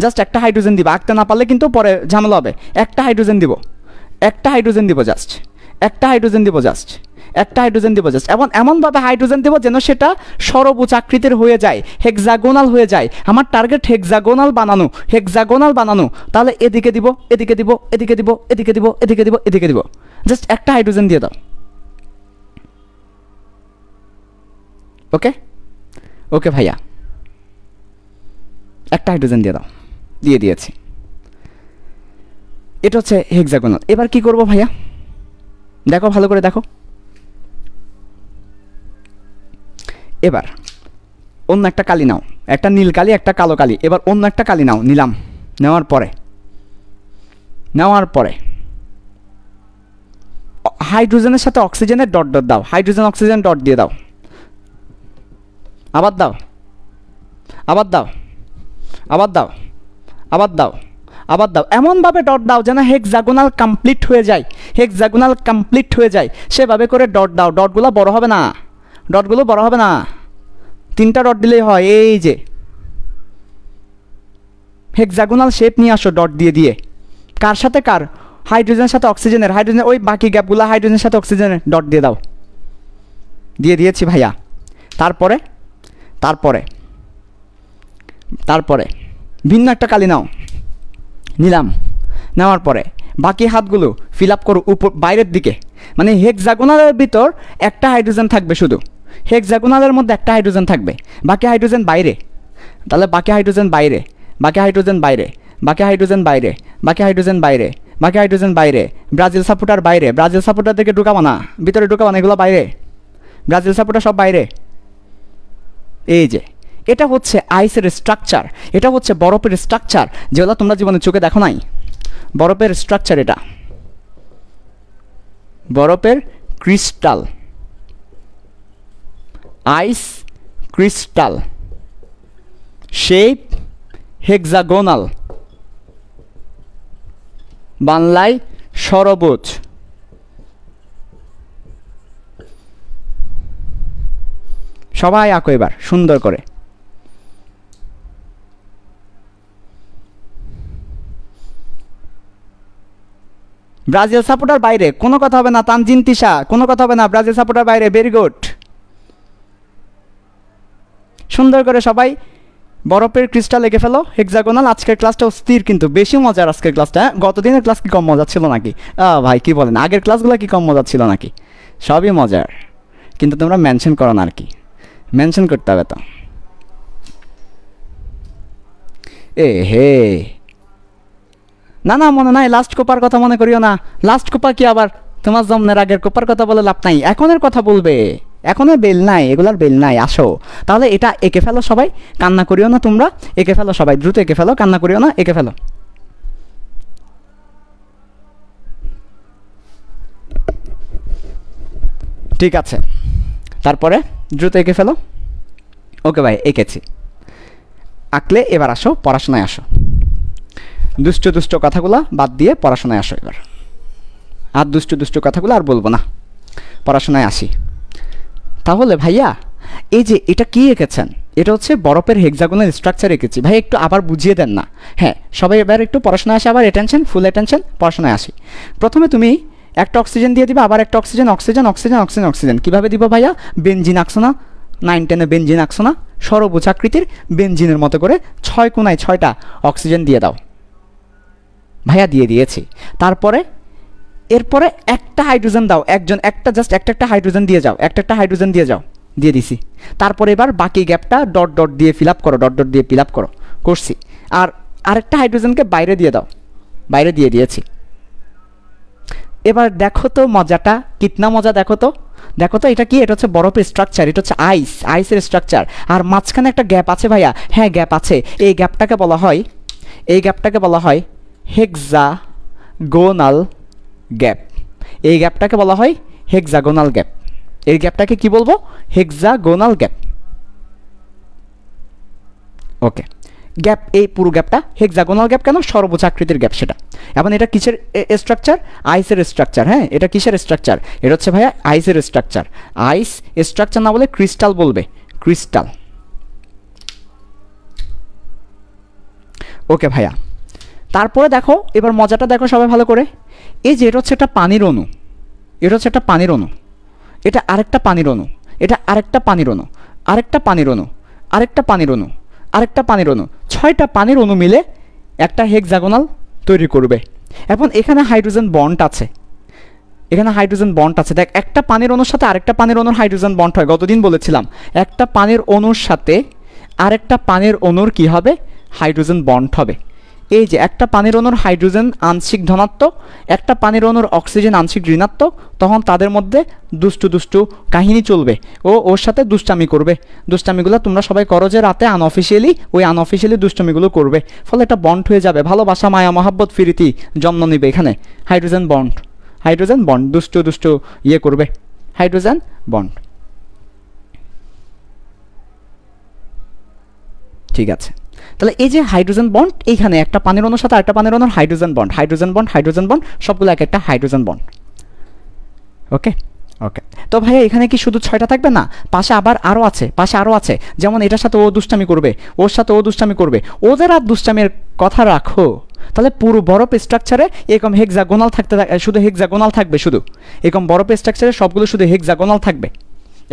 জাস্ট একটা হাইড্রোজেন দিবা। আঁকতে না পারলে কিন্তু পরে ঝামেলা হবে। একটা হাইড্রোজেন দিব জাস্ট, একটা হাইড্রোজেন দিব জাস্ট, এমনভাবে হাইড্রোজেন দেবো যেন সেটা ষড়ভুজ আকৃতির হয়ে যায়, হেক্সাগোনাল হয়ে যায়। আমার টার্গেট হেক্সাগোনাল বানানো। তাহলে এদিকে দিব, এদিকে দিব, এদিকে দিব, এদিকে দিব, এদিকে দিব, এদিকে দিব, জাস্ট একটা হাইড্রোজেন দিয়ে দাও। ওকে ভাইয়া, একটা হাইড্রোজেন দিয়ে দাও, দিয়ে দিয়েছি। এটা হচ্ছে হেক্সাগোনাল। এবার কি করব ভাইয়া? দেখো ভালো করে দেখো, এবার অন্য একটা কালি নাও, একটা নীল কালি, একটা কালো কালি। এবার অন্য একটা কালি নাও, নিলাম। নেওয়ার পরে হাইড্রোজেনের সাথে অক্সিজেনের ডট দাও, হাইড্রোজেন অক্সিজেন ডট দিয়ে দাও, আবার দাও, এমনভাবে ডট দাও যেন হেক্সাগোনাল কমপ্লিট হয়ে যায়, সেভাবে করে ডট দাও। ডটগুলো বড় হবে না, 3টা ডট দিলেই হয়। এই যে হেক্সাগোনাল শেপ নিয়ে আসো ডট দিয়ে। কার সাথে কার? হাইড্রোজেনের সাথে অক্সিজেনের, ওই বাকি গ্যাপগুলো হাইড্রোজেনের সাথে অক্সিজেনের ডট দিয়ে দাও। দিয়ে দিয়েছি ভাইয়া। তারপরে ভিন্ন একটা কালি নাও, নিলাম। নেওয়ার পরে বাকি হাতগুলো ফিল আপ করো উপর বাইরের দিকে, মানে হেক্সাগোনালের ভিতর একটা হাইড্রোজেন থাকবে, শুধু হেক্সাগোনালের মধ্যে একটা হাইড্রোজেন থাকবে, বাকি হাইড্রোজেন বাইরে। তাহলে বাকি হাইড্রোজেন বাইরে, ব্রাজিল সাপোর্টার থেকে ঢুকাবো না, ভিতরে ঢুকাবো না, এগুলো বাইরে, ব্রাজিল সাপোর্টার সব বাইরে। এই যে এটা হচ্ছে আইসের স্ট্রাকচার, এটা হচ্ছে বরফের স্ট্রাকচার, যেগুলো তোমরা জীবনে চোখে দেখো নাই। বরফের স্ট্রাকচার, এটা বরফের crystal, ice crystal, shape hexagonal, বাংলায় ষড়ভুজ। সবাই আঁকো এবার সুন্দর করে। ব্রাজিল সাপোর্টার বাইরে, কোনো কথা হবে না। তানজিন তিশা, কোনো কথা হবে না। ব্রাজিল সাপোর্টার বাইরে, ভেরি গুড। সুন্দর করে সবাই বরফের ক্রিস্টাল এঁকে ফেলো, হেক্সাগোনাল। আজকের ক্লাসটা অস্থির, কিন্তু বেশি মজার আজকের ক্লাসটা। গতদিনের ক্লাস কি কম মজা ছিল নাকি? ভাই কি বলেন, আগের ক্লাসগুলো কি কম মজা ছিল নাকি? সবই মজার, কিন্তু তোমরা মেনশন করো না আর কি, মেনশন করতে হবে তো। হে না না, মনে নাই, লাস্ট কোপার কথা মনে করিও না। লাস্ট কোপা কি আবার তোমার জন্মের আগের কোপার কথা বলে লাভ নাই, এখনের কথা বলবে। এখনো বেল নাই, এগুলার বেল নাই। আসো তাহলে এটা এঁকে ফেলো সবাই, কান্না করিও না তোমরা। এঁকে ফেলো সবাই, দ্রুত এঁকে ফেলো, কান্না করিও না, এঁকে ফেলো। ঠিক আছে, তারপরে দ্রুত এঁকে ফেলো। ওকে ভাই, এঁকেছি। আঁকলে এবার আসো পড়াশোনায় আসো। দুষ্ট দুষ্ট কথাগুলো বাদ দিয়ে পড়াশোনায় আসো এবার। আর দুষ্ট দুষ্ট কথাগুলো আর বলবো না, পড়াশোনায় আসি। তাহলে ভাইয়া এই যে এটা কি এঁকেছেন, এটা হচ্ছে বরফের হেক্সাগোনাল স্ট্রাকচার এঁকেছি। ভাই একটু আবার বুঝিয়ে দেন না। হ্যাঁ সবাই এবার একটু পড়াশোনায় আসে, আবার অ্যাটেনশন, ফুল অ্যাটেনশন, পড়াশোনায় আসি। প্রথমে তুমি একটা অক্সিজেন দিয়ে দিবে, আবার একটা oxygen, oxygen oxygen oxygen oxygen. কীভাবে দিব ভাইয়া? বেনজিন আঁকছো না 9, 10-এ বেনজিন আঁকছো না? ষড়ভুজ আকৃতির বেনজিনের মতো করে 6 কোণায় 6টা অক্সিজেন দিয়ে দাও। ভাইয়া দিয়ে দিয়েছি। তারপরে এরপরে একটা হাইড্রোজেন দাও, একটা জাস্ট একটা হাইড্রোজেন দিয়ে যাও, একটা হাইড্রোজেন দিয়ে যাও, দিয়ে দিছি। তারপরে এবার বাকি গ্যাপটা ডট ডট দিয়ে ফিল আপ করো, ডট ডট দিয়ে ফিল আপ করো, করছি। আর আরেকটা হাইড্রোজেনকে বাইরে দিয়ে দাও, বাইরে দিয়ে দিয়েছি। এবার দেখো তো মজাটা, কিতনা মজা দেখো তো। দেখো তো এটা কি? এটা হচ্ছে বরফের স্ট্রাকচার, এটা হচ্ছে আইসের স্ট্রাকচার। আর মাঝখানে একটা গ্যাপ আছে ভাইয়া। হ্যাঁ গ্যাপ আছে। এই গ্যাপটাকে বলা হয় হেক্সাগোনাল গ্যাপ। এই গ্যাপটাকে বলা হয় হেক্সাগোনাল গ্যাপ। এই গ্যাপটাকে কি বলবো? Hexagonal gap. ওকে, গ্যাপ, এই পুরো গ্যাপটা হেক্সাগোনাল গ্যাপ। কেন? ষড়ভুজ আকৃতির গ্যাপ সেটা। এখন এটা কিসের স্ট্রাকচার? আইসের স্ট্রাকচার। হ্যাঁ এটা কিসের স্ট্রাকচার? এটা হচ্ছে ভাইয়া আইসের স্ট্রাকচার। আইস স্ট্রাকচার না বলে ক্রিস্টাল বলবে, ক্রিস্টাল। ওকে ভাইয়া, তারপরে দেখো এবার মজাটা দেখো সবাই ভালো করে। এই যে এটা হচ্ছে একটা পানির অণু, এটা হচ্ছে একটা পানির অণু, এটা আরেকটা পানির অণু, এটা আরেকটা পানির অণু, আরেকটা পানির অণু, আরেকটা পানির অণু, আরেকটা পানির অণু। 6টা পানির অণু মিলে একটা হেক্সাগোনাল তৈরি করবে। এখন এখানে হাইড্রোজেন বন্ড আছে, এখানে হাইড্রোজেন বন্ড আছে। দেখ একটা পানির অণুর সাথে আরেকটা পানির অণুর হাইড্রোজেন বন্ড হয়, গতদিন বলেছিলাম। একটা পানির অণুর সাথে আরেকটা পানির অণুর কি হবে? হাইড্রোজেন বন্ড হবে। এই যে একটা পানির অণুর হাইড্রোজেন আংশিক ধনাত্মক, একটা পানির অণুর অক্সিজেন আংশিক ঋণাত্মক, তখন তাদের মধ্যে দুষ্টু দুষ্টু কাহিনী চলবে। ওর সাথে দুষ্টামি করবে। দুষ্টামিগুলো তোমরা সবাই করো যে রাতে আনঅফিসিয়ালি, ওই আনঅফিসিয়ালি দুষ্টামিগুলো করবে। ফলে একটা বন্ড হয়ে যাবে, ভালোবাসা মায়া মহাব্বত ফিরিতি জন্ম নিবে। এখানে হাইড্রোজেন বন্ড, হাইড্রোজেন বন্ড, দুষ্টু দুষ্টু ইয়ে করবে, হাইড্রোজেন বন্ড। ঠিক আছে, তাহলে এই যে হাইড্রোজেন বন্ড, এইখানে একটা পানির অণুর সাথে আরেকটা পানির অণুর hydrogen bond, hydrogen bond, hydrogen bond, সবগুলো এক একটা হাইড্রোজেন বন্ড। ওকে ওকে, তো ভাইয়া এখানে কি শুধু 6টা থাকবে? না, পাশে আবার আরও আছে, পাশে আরও আছে। যেমন এটার সাথে ও দুষ্টামি করবে, ওর সাথে ও দুষ্টামি করবে, ওদের আর দুষ্টামির কথা রাখো। তাহলে পুরো বরফ স্ট্রাকচারে এরকম হেক্সাগোনাল থাকতে, শুধু হেক্সাগোনাল থাকবে, শুধু এরকম বরফ স্ট্রাকচারে সবগুলো শুধু হেক্সাগোনাল থাকবে।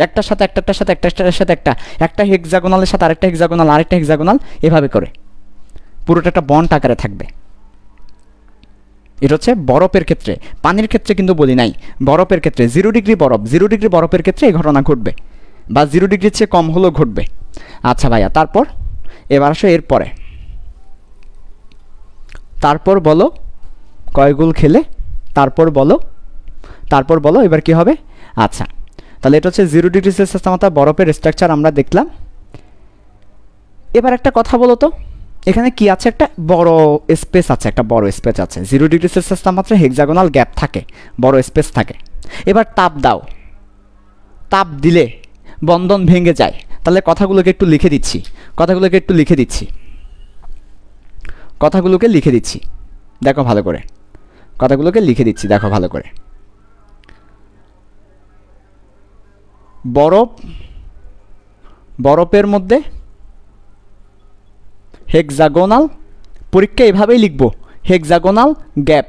একটার সাথে একটার সাথে একটার সাথে একটা হেক্সাগোনালের সাথে আরেকটা হেক্সাগোনাল, আরেকটা হেক্সাগোনাল, এভাবে করে পুরোটা একটা বন্ড আকারে থাকবে। এটা হচ্ছে বরফের ক্ষেত্রে। পানির ক্ষেত্রে কিন্তু বলি নাই, বরফের ক্ষেত্রে 0 ডিগ্রি বরফ, 0 ডিগ্রি বরফের ক্ষেত্রে এই ঘটনা ঘটবে, বা 0 ডিগ্রির চেয়ে কম হলেও ঘটবে। আচ্ছা ভাইয়া, তারপর এবার আসো এরপরে। তারপর বলো কয় গোল খেলে, তারপর বলো এবার কি হবে? আচ্ছা, তাহলে এটা হচ্ছে 0 ডিগ্রি সেলসিয়াস তাপমাত্রা বরফের স্ট্রাকচার আমরা দেখলাম। এবার একটা কথা বলো তো, এখানে কি আছে? একটা বড় স্পেস আছে, একটা বড় স্পেস আছে। 0 ডিগ্রি সেলসিয়াস তাপমাত্রা হেক্সাগোনাল গ্যাপ থাকে, বড় স্পেস থাকে। এবার তাপ দাও, তাপ দিলে বন্ধন ভেঙে যায়, তাহলে কথাগুলোকে একটু লিখে দিচ্ছি, কথাগুলোকে লিখে দিচ্ছি, দেখো ভালো করে, কথাগুলোকে লিখে দিচ্ছি, দেখো ভালো করে। বরফের মধ্যে হেক্সাগোনাল, পরীক্ষা এভাবেই লিখব, হেক্সাগোনাল গ্যাপ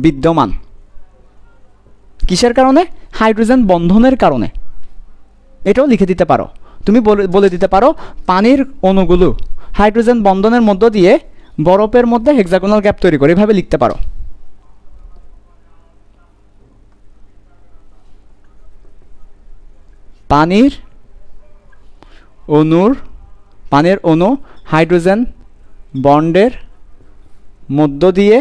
বিদ্যমান। কিসের কারণে? হাইড্রোজেন বন্ধনের কারণে। এটাও লিখে দিতে পারো, তুমি বলে দিতে পারো পানির অণুগুলো হাইড্রোজেন বন্ধনের মধ্য দিয়ে বরফের মধ্যে হেক্সাগোনাল গ্যাপ তৈরি করে, এভাবে লিখতে পারো। পানির অণু হাইড্রোজেন বন্ডের মধ্য দিয়ে,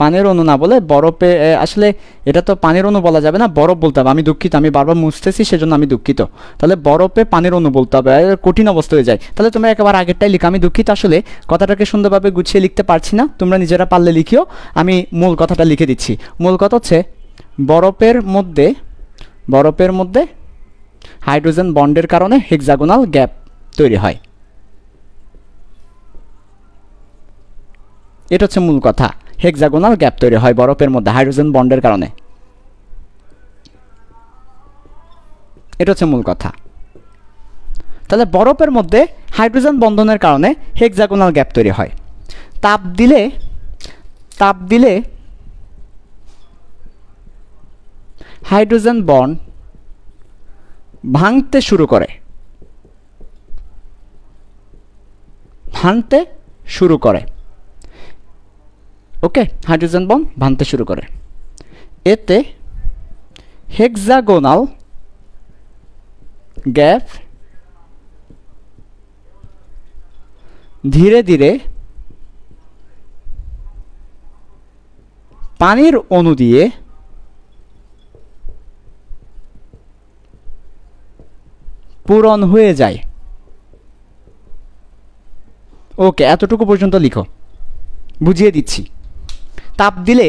পানির অণু না বলে বরফে, আসলে এটা তো পানির অণু বলা যাবে না, বরফ বলতে হবে। আমি দুঃখিত, আমি বারবার মুছতেছি সেজন্য আমি দুঃখিত। তাহলে বরফে পানির অণু বলতে হবে, কঠিন অবস্থা হয়ে যায়। তাহলে তোমরা একেবারে আগেরটাই লিখো। আমি দুঃখিত, আসলে কথাটাকে সুন্দরভাবে গুছিয়ে লিখতে পারছি না, তোমরা নিজেরা পারলে লিখিও। আমি মূল কথাটা লিখে দিচ্ছি। মূল কথা হচ্ছে বরফের মধ্যে হাইড্রোজেন বন্ডের কারণে হেক্সাগোনাল গ্যাপ তৈরি হয়। এটা হচ্ছে মূল কথা, হেক্সাগোনাল গ্যাপ তৈরি হয় বরফের মধ্যে হাইড্রোজেন বন্ডের কারণে। এটা হচ্ছে মূল কথা। তাহলে বরফের মধ্যে হাইড্রোজেন বন্ধনের কারণে হেক্সাগোনাল গ্যাপ তৈরি হয়। তাপ দিলে হাইড্রোজেন বন্ড ভাঙতে শুরু করে, ওকে, হাইড্রোজেন বন্ড ভাঙতে শুরু করে। এতে হেক্সাগোনাল গ্যাপ ধীরে ধীরে পানির অণু দিয়ে পূরণ হয়ে যায়। ওকে, এতটুকু পর্যন্ত লিখো, বুঝিয়ে দিচ্ছি। তাপ দিলে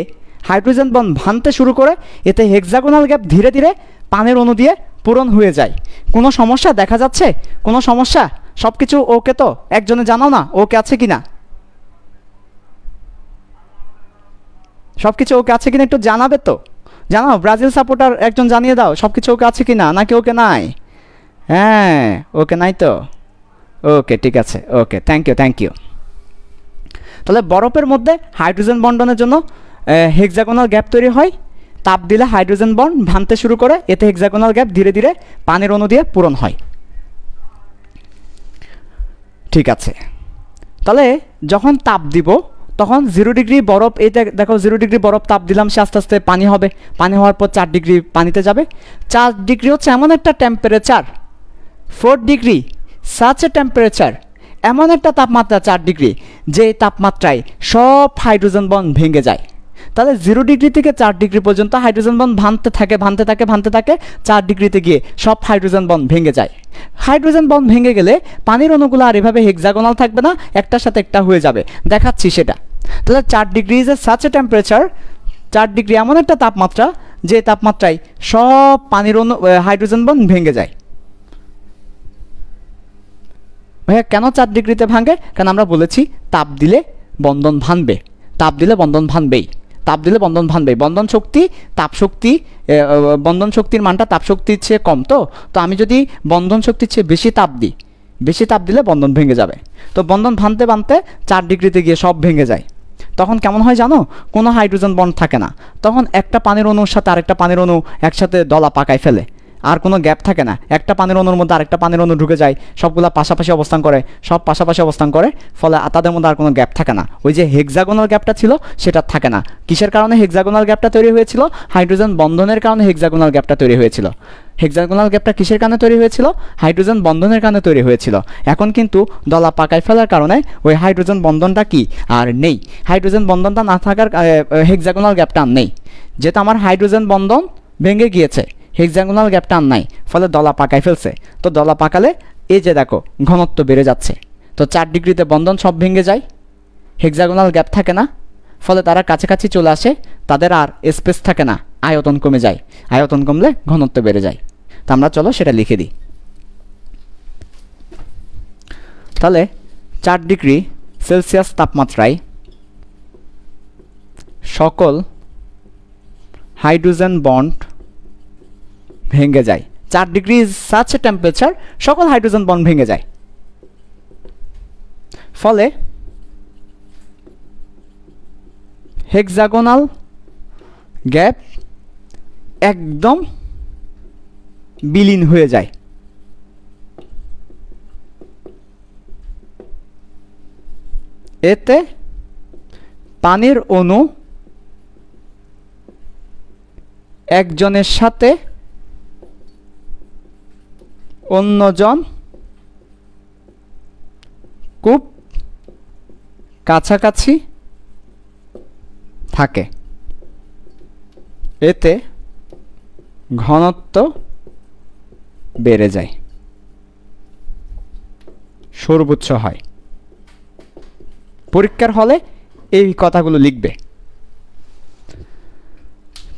হাইড্রোজেন বন্ড ভাঙতে শুরু করে, এতে হেক্সাগোনাল গ্যাপ ধীরে ধীরে পানির অণু দিয়ে পূরণ হয়ে যায়। কোনো সমস্যা দেখা যাচ্ছে? কোনো সমস্যা? সব কিছু ওকে তো? একজনে জানাও না ওকে আছে কিনা, সব কিছু ওকে আছে কিনা একটু জানাবে তো, জানাও। ব্রাজিল সাপোর্টার একজন জানিয়ে দাও সব কিছু ওকে আছে কিনা, নাকি ওকে নাই? হ্যাঁ, ওকে নাই তো, ওকে ঠিক আছে, ওকে, থ্যাংক ইউ। তাহলে বরফের মধ্যে হাইড্রোজেন বন্ডনের জন্য হেক্সাগোনাল গ্যাপ তৈরি হয়। তাপ দিলে হাইড্রোজেন বন্ড ভাঙতে শুরু করে, এতে হেক্সাগোনাল গ্যাপ ধীরে ধীরে পানির অণু দিয়ে পূরণ হয়। ঠিক আছে, তাহলে যখন তাপ দিব তখন 0 ডিগ্রি বরফ, এইটা দেখো 0 ডিগ্রি বরফ তাপ দিলাম, সে আস্তে আস্তে পানি হবে। পানি হওয়ার পর 4 ডিগ্রি পানিতে যাবে। 4 ডিগ্রি হচ্ছে এমন একটা temperature, 4 degree such a temperature, এমন একটা তাপমাত্রা 4 ডিগ্রি, যে তাপমাত্রায় সব হাইড্রোজেন বন্ড ভেঙে যায়। তাহলে 0 ডিগ্রি থেকে 4 ডিগ্রি পর্যন্ত হাইড্রোজেন বন্ড ভাঙতে থাকে 4 ডিগ্রিতে গিয়ে সব হাইড্রোজেন বন্ড ভেঙে যায়। হাইড্রোজেন বন্ড ভেঙে গেলে পানির অণুগুলো আর এভাবে হেক্সাগোনাল থাকবে না, একটার সাথে একটা হয়ে যাবে, দেখাচ্ছি সেটা। তাহলে 4 degree is such a temperature, 4 degree এমন একটা তাপমাত্রা যে তাপমাত্রায় সব পানির অণু হাইড্রোজেন বন্ড ভেঙে যায়। ভাইয়া কেন 4 ডিগ্রিতে ভাঙে? কারণ আমরা বলেছি তাপ দিলে বন্ধন ভাঙবে, বন্ধন শক্তি বন্ধন শক্তির মানটা তাপ শক্তির চেয়ে কম। তো আমি যদি বন্ধন শক্তির চেয়ে বেশি তাপ দিলে বন্ধন ভেঙে যাবে। তো বন্ধন ভাঙতে 4 ডিগ্রিতে গিয়ে সব ভেঙে যায়। তখন কেমন হয় জানো? কোনো হাইড্রোজেন বন্ড থাকে না। তখন একটা পানির অণুর সাথে আরেকটা পানির অণু একসাথে দলা পাকায় ফেলে, আর কোনো গ্যাপ থাকে না। একটা পানির অণুর মধ্যে আরেকটা পানির অণু ঢুকে যায়, সবগুলা পাশাপাশি অবস্থান করে, ফলে তাদের মধ্যে আর কোনো গ্যাপ থাকে না। ওই যে হেক্সাগোনাল গ্যাপটা ছিল সেটা থাকে না। কিসের কারণে হেক্সাগোনাল গ্যাপটা তৈরি হয়েছিল? হাইড্রোজেন বন্ধনের কারণে হেক্সাগোনাল গ্যাপটা তৈরি হয়েছিল। হেক্সাগোনাল গ্যাপটা কিসের কারণে তৈরি হয়েছিল? হাইড্রোজেন বন্ধনের কারণে তৈরি হয়েছিল। এখন কিন্তু দলা পাকায় ফেলার কারণে ওই হাইড্রোজেন বন্ধনটা কি আর নেই। হাইড্রোজেন বন্ধনটা না থাকার হেক্সাগোনাল গ্যাপটা আর নেই। যেহেতু আমার হাইড্রোজেন বন্ধন ভেঙে গিয়েছে, হেক্সাগোনাল গ্যাপটা আর নাই, ফলে দলা পাকায় ফেলছে। তো দলা পাকালে এই যে দেখো ঘনত্ব বেড়ে যাচ্ছে। তো 4 ডিগ্রিতে বন্ধন সব ভেঙে যায়, হেক্সাগোনাল গ্যাপ থাকে না, ফলে তারা কাছাকাছি চলে আসে, তাদের আর স্পেস থাকে না, আয়তন কমে যায়, আয়তন কমলে ঘনত্ব বেড়ে যায়। তো আমরা চলো সেটা লিখে দিই। তাহলে 4 ডিগ্রি সেলসিয়াস তাপমাত্রায় সকল হাইড্রোজেন বন্ড ভেঙে যায়। 4 degree is such a temperature, সকল হাইড্রোজেন বন্ড ভেঙে যায়। ফলে হেক্সাগোনাল গ্যাপ একদম বিলীন হয়ে যায়। এতে পানির অণু একজনের সাথে অন্যজন খুব কাছাকাছি থাকে। এতে ঘনত্ব বেড়ে যায়, সর্বোচ্চ হয়। পরীক্ষার হলে এই কথাগুলো লিখবে।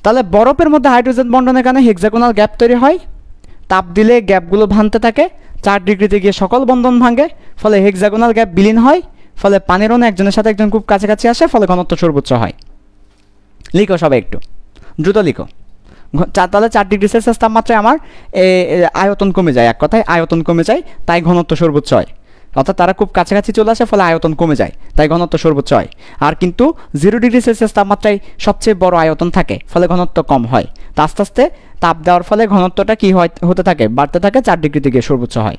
তাহলে বরফের মধ্যে হাইড্রোজেন বন্টনের কারণে হেক্সাগোনাল গ্যাপ তৈরি হয়। তাপ দিলে গ্যাপগুলো ভাঙতে থাকে, 4 ডিগ্রিতে গিয়ে সকল বন্ধন ভাঙে, ফলে হেক্সাগোনাল গ্যাপ বিলীন হয়, ফলে পানির অণু একজনের সাথে একজন খুব কাছাকাছি আসে, ফলে ঘনত্ব সর্বোচ্চ হয়। লিখো সবাই, একটু দ্রুত লিখো। তাহলে 4 ডিগ্রি সেলসিয়াস তাপমাত্রায় আমার আয়তন কমে যায়, এক কথায় আয়তন কমে যায়, তাই ঘনত্ব সর্বোচ্চ হয়। অর্থাৎ তারা খুব কাছাকাছি চলে আসে, ফলে আয়তন কমে যায়, তাই ঘনত্ব সর্বোচ্চ হয়। আর কিন্তু 0 ডিগ্রি সেলসিয়াস তাপমাত্রায় সবচেয়ে বড় আয়তন থাকে, ফলে ঘনত্ব কম হয়। তা আস্তে আস্তে তাপ দেওয়ার ফলে ঘনত্বটা কি হতে থাকে, বাড়তে থাকে, 4 ডিগ্রিতে গিয়ে সর্বোচ্চ হয়।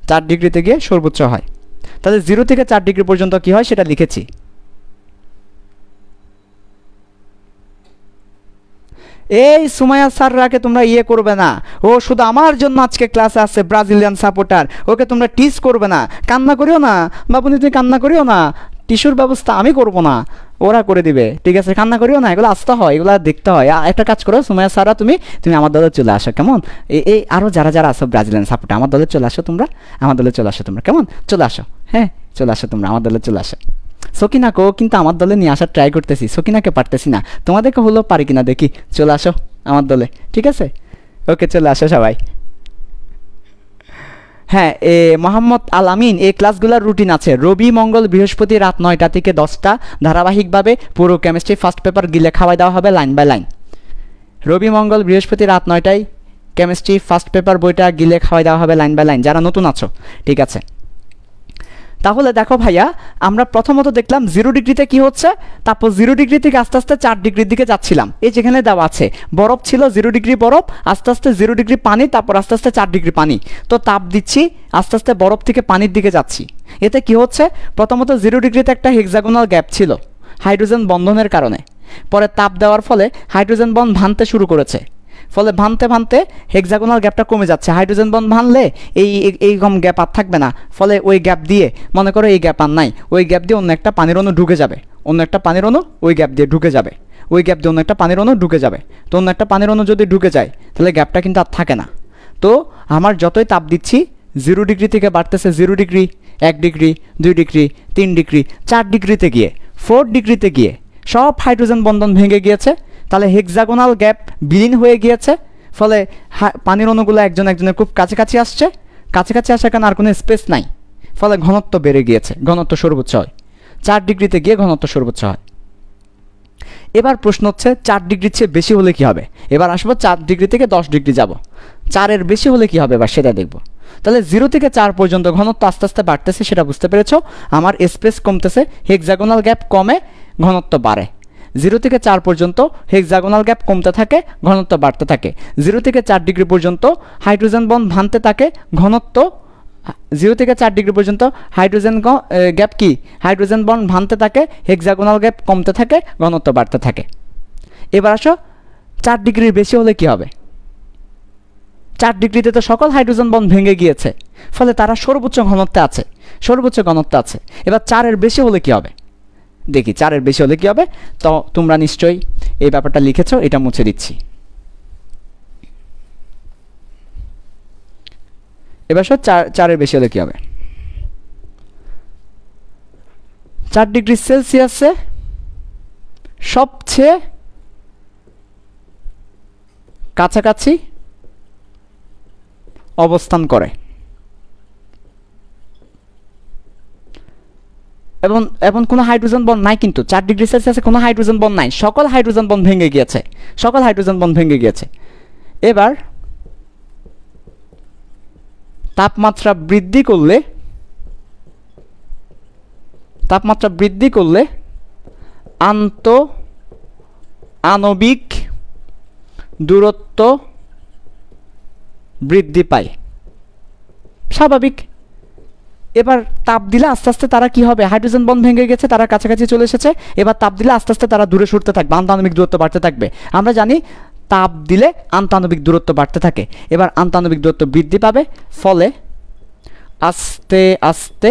4 ডিগ্রিতে গিয়ে সর্বোচ্চ হয়। তাহলে 0 থেকে 4 ডিগ্রি পর্যন্ত কি হয় সেটা লিখেছি। এই সুমাইয়া স্যাররাকে তোমরা ইয়ে করবে না, ও শুধু আমার জন্য আজকে ক্লাসে আসছে, ব্রাজিলিয়ান সাপোর্টার, ওকে তোমরা টিজ করবে না, কান্না করিও না বাবুনি, তুমি কান্না করিও না, টিস্যুর ব্যবস্থা আমি করব না, ওরা করে দিবে, ঠিক আছে? কান্না করিও না, এগুলো আসতে হয়, এগুলো দেখতে হয়। একটা কাজ করো সুমাইয়া স্যাররা, তুমি আমার দলে চলে আসো, কেমন? এই আরও যারা যারা আসো ব্রাজিলিয়ান সাপোর্টার, আমার দলে চলে আসো তোমরা, আমার দলে চলে আসো তোমরা, কেমন? চলে আসো, হ্যাঁ চলে আসো তোমরা, আমার দলে চলে আসো। সকিনাকেও কিন্তু আমার দলে নিয়ে আসার ট্রাই করতেছি, সকিনাকে পারতেছি না, তোমাদেরকে হলেও পারি কিনা দেখি, চলে আসো আমার দলে, ঠিক আছে? ওকে, চলে আসো সবাই। হ্যাঁ, মোহাম্মদ আল আমিন, এই ক্লাসগুলোর রুটিন আছে, রবি মঙ্গল বৃহস্পতি রাত 9টা থেকে 10টা ধারাবাহিকভাবে পুরো কেমিস্ট্রি ফার্স্ট পেপার গিলে খাওয়াই দেওয়া হবে লাইন বাই লাইন। রবি মঙ্গল বৃহস্পতি রাত 9টায় কেমিস্ট্রি ফার্স্ট পেপার বইটা গিলে খাওয়াই দেওয়া হবে লাইন বাই লাইন, যারা নতুন আছো, ঠিক আছে? তাহলে দেখো ভাইয়া, আমরা প্রথমত দেখলাম 0 ডিগ্রিতে কি হচ্ছে, তারপর 0 ডিগ্রি থেকে আস্তে আস্তে 4 ডিগ্রির দিকে যাচ্ছিলাম। এই যেখানে দেওয়া আছে বরফ ছিল, 0 ডিগ্রি বরফ, আস্তে আস্তে 0 ডিগ্রি পানি, তারপর আস্তে আস্তে 4 ডিগ্রি পানি। তো তাপ দিচ্ছি, আস্তে আস্তে বরফ থেকে পানির দিকে যাচ্ছি। এতে কি হচ্ছে, প্রথমত 0 ডিগ্রিতে একটা হেক্সাগোনাল গ্যাপ ছিল হাইড্রোজেন বন্ধনের কারণে, পরে তাপ দেওয়ার ফলে হাইড্রোজেন বন্ড ভাঙতে শুরু করেছে, ফলে ভাঙতে ভাঙতে হেক্সাগোনাল গ্যাপটা কমে যাচ্ছে। হাইড্রোজেন বন্ড ভাঙলে এইরকম গ্যাপ আর থাকবে না, ফলে ওই গ্যাপ দিয়ে, মনে করো এই গ্যাপ আর নাই, ওই গ্যাপ দিয়ে অন্য একটা পানির অণু ঢুকে যাবে, অন্য একটা পানির অণু ওই গ্যাপ দিয়ে ঢুকে যাবে, ওই গ্যাপ দিয়ে অন্য একটা পানির অণু ঢুকে যাবে। তো অন্য একটা পানির অণু যদি ঢুকে যায় তাহলে গ্যাপটা কিন্তু আর থাকে না। তো আমার যতই তাপ দিচ্ছি 0 ডিগ্রি থেকে বাড়তেছে 0 ডিগ্রি, 1 ডিগ্রি, 2 ডিগ্রি, 3 ডিগ্রি, 4 ডিগ্রিতে গিয়ে 4 ডিগ্রিতে গিয়ে সব হাইড্রোজেন বন্ধন ভেঙে গিয়েছে, তাহলে হেক্সাগোনাল গ্যাপ বিলীন হয়ে গিয়েছে, ফলে পানির অণুগুলো একজন একজনের খুব কাছাকাছি আসছে, কাছাকাছি আসার কারণে আর কোনো স্পেস নাই, ফলে ঘনত্ব বেড়ে গিয়েছে, ঘনত্ব সর্বোচ্চ হয়। 4 ডিগ্রিতে গিয়ে ঘনত্ব সর্বোচ্চ হয়। এবার প্রশ্ন হচ্ছে 4 ডিগ্রির চেয়ে বেশি হলে কি হবে? এবার আসবো 4 ডিগ্রি থেকে 10 ডিগ্রি যাব, 4-এর বেশি হলে কি হবে এবার সেটা দেখব। তাহলে 0 থেকে 4 পর্যন্ত ঘনত্ব আস্তে আস্তে বাড়তেছে, সেটা বুঝতে পেরেছো? আমার স্পেস কমতেছে, হেক্সাগোনাল গ্যাপ কমে, ঘনত্ব বাড়ে। 0 থেকে 4 পর্যন্ত হেক্সাগোনাল গ্যাপ কমতে থাকে, ঘনত্ব বাড়তে থাকে। 0 থেকে 4 ডিগ্রি পর্যন্ত হাইড্রোজেন বন্ড ভাঙতে থাকে, ঘনত্ব 0 থেকে 4 ডিগ্রি পর্যন্ত হাইড্রোজেন গ্যাপ কি, হাইড্রোজেন বন্ড ভাঙতে থাকে, হেক্সাগোনাল গ্যাপ কমতে থাকে, ঘনত্ব বাড়তে থাকে। এবার আসো 4 ডিগ্রির বেশি হলে কি হবে? 4 ডিগ্রিতে তো সকল হাইড্রোজেন বন্ড ভেঙে গিয়েছে, ফলে তারা সর্বোচ্চ ঘনত্বে আছে, সর্বোচ্চ ঘনত্বে আছে। এবার 4-এর বেশি হলে কি হবে দেখি, 4-এর বেশি হলে কি হবে? তো তোমরা নিশ্চয়ই এই ব্যাপারটা লিখেছো, এটা মুছে দিচ্ছি। এবার 4-এর বেশি হলে কি হবে? 4 ডিগ্রি সেলসিয়াসে সবচেয়ে কাছাকাছি অবস্থান করে এবং এবং কোনো হাইড্রোজেন বন্ড নাই, কিন্তু 4 ডিগ্রি সেলসিয়াসে কোনো হাইড্রোজেন বন্ড নাই, সকল হাইড্রোজেন বন্ড ভেঙে গিয়েছে, সকল হাইড্রোজেন বন্ড ভেঙে গিয়েছে। এবার তাপমাত্রা বৃদ্ধি করলে আণবিক দূরত্ব বৃদ্ধি পায়, স্বাভাবিক। এবার তাপ দিলে আস্তে আস্তে তারা কি হবে, হাইড্রোজেন বন্ড ভেঙে গেছে, তারা কাছাকাছি চলে এসেছে, এবার তাপ দিলে আস্তে আস্তে তারা দূরে সরতে থাকবে, আন্তঃআণবিক দূরত্ব বাড়তে থাকবে। আমরা জানি তাপ দিলে আন্তঃআণবিক দূরত্ব বাড়তে থাকে, এবার আন্তঃআণবিক দূরত্ব বৃদ্ধি পাবে, ফলে আস্তে আস্তে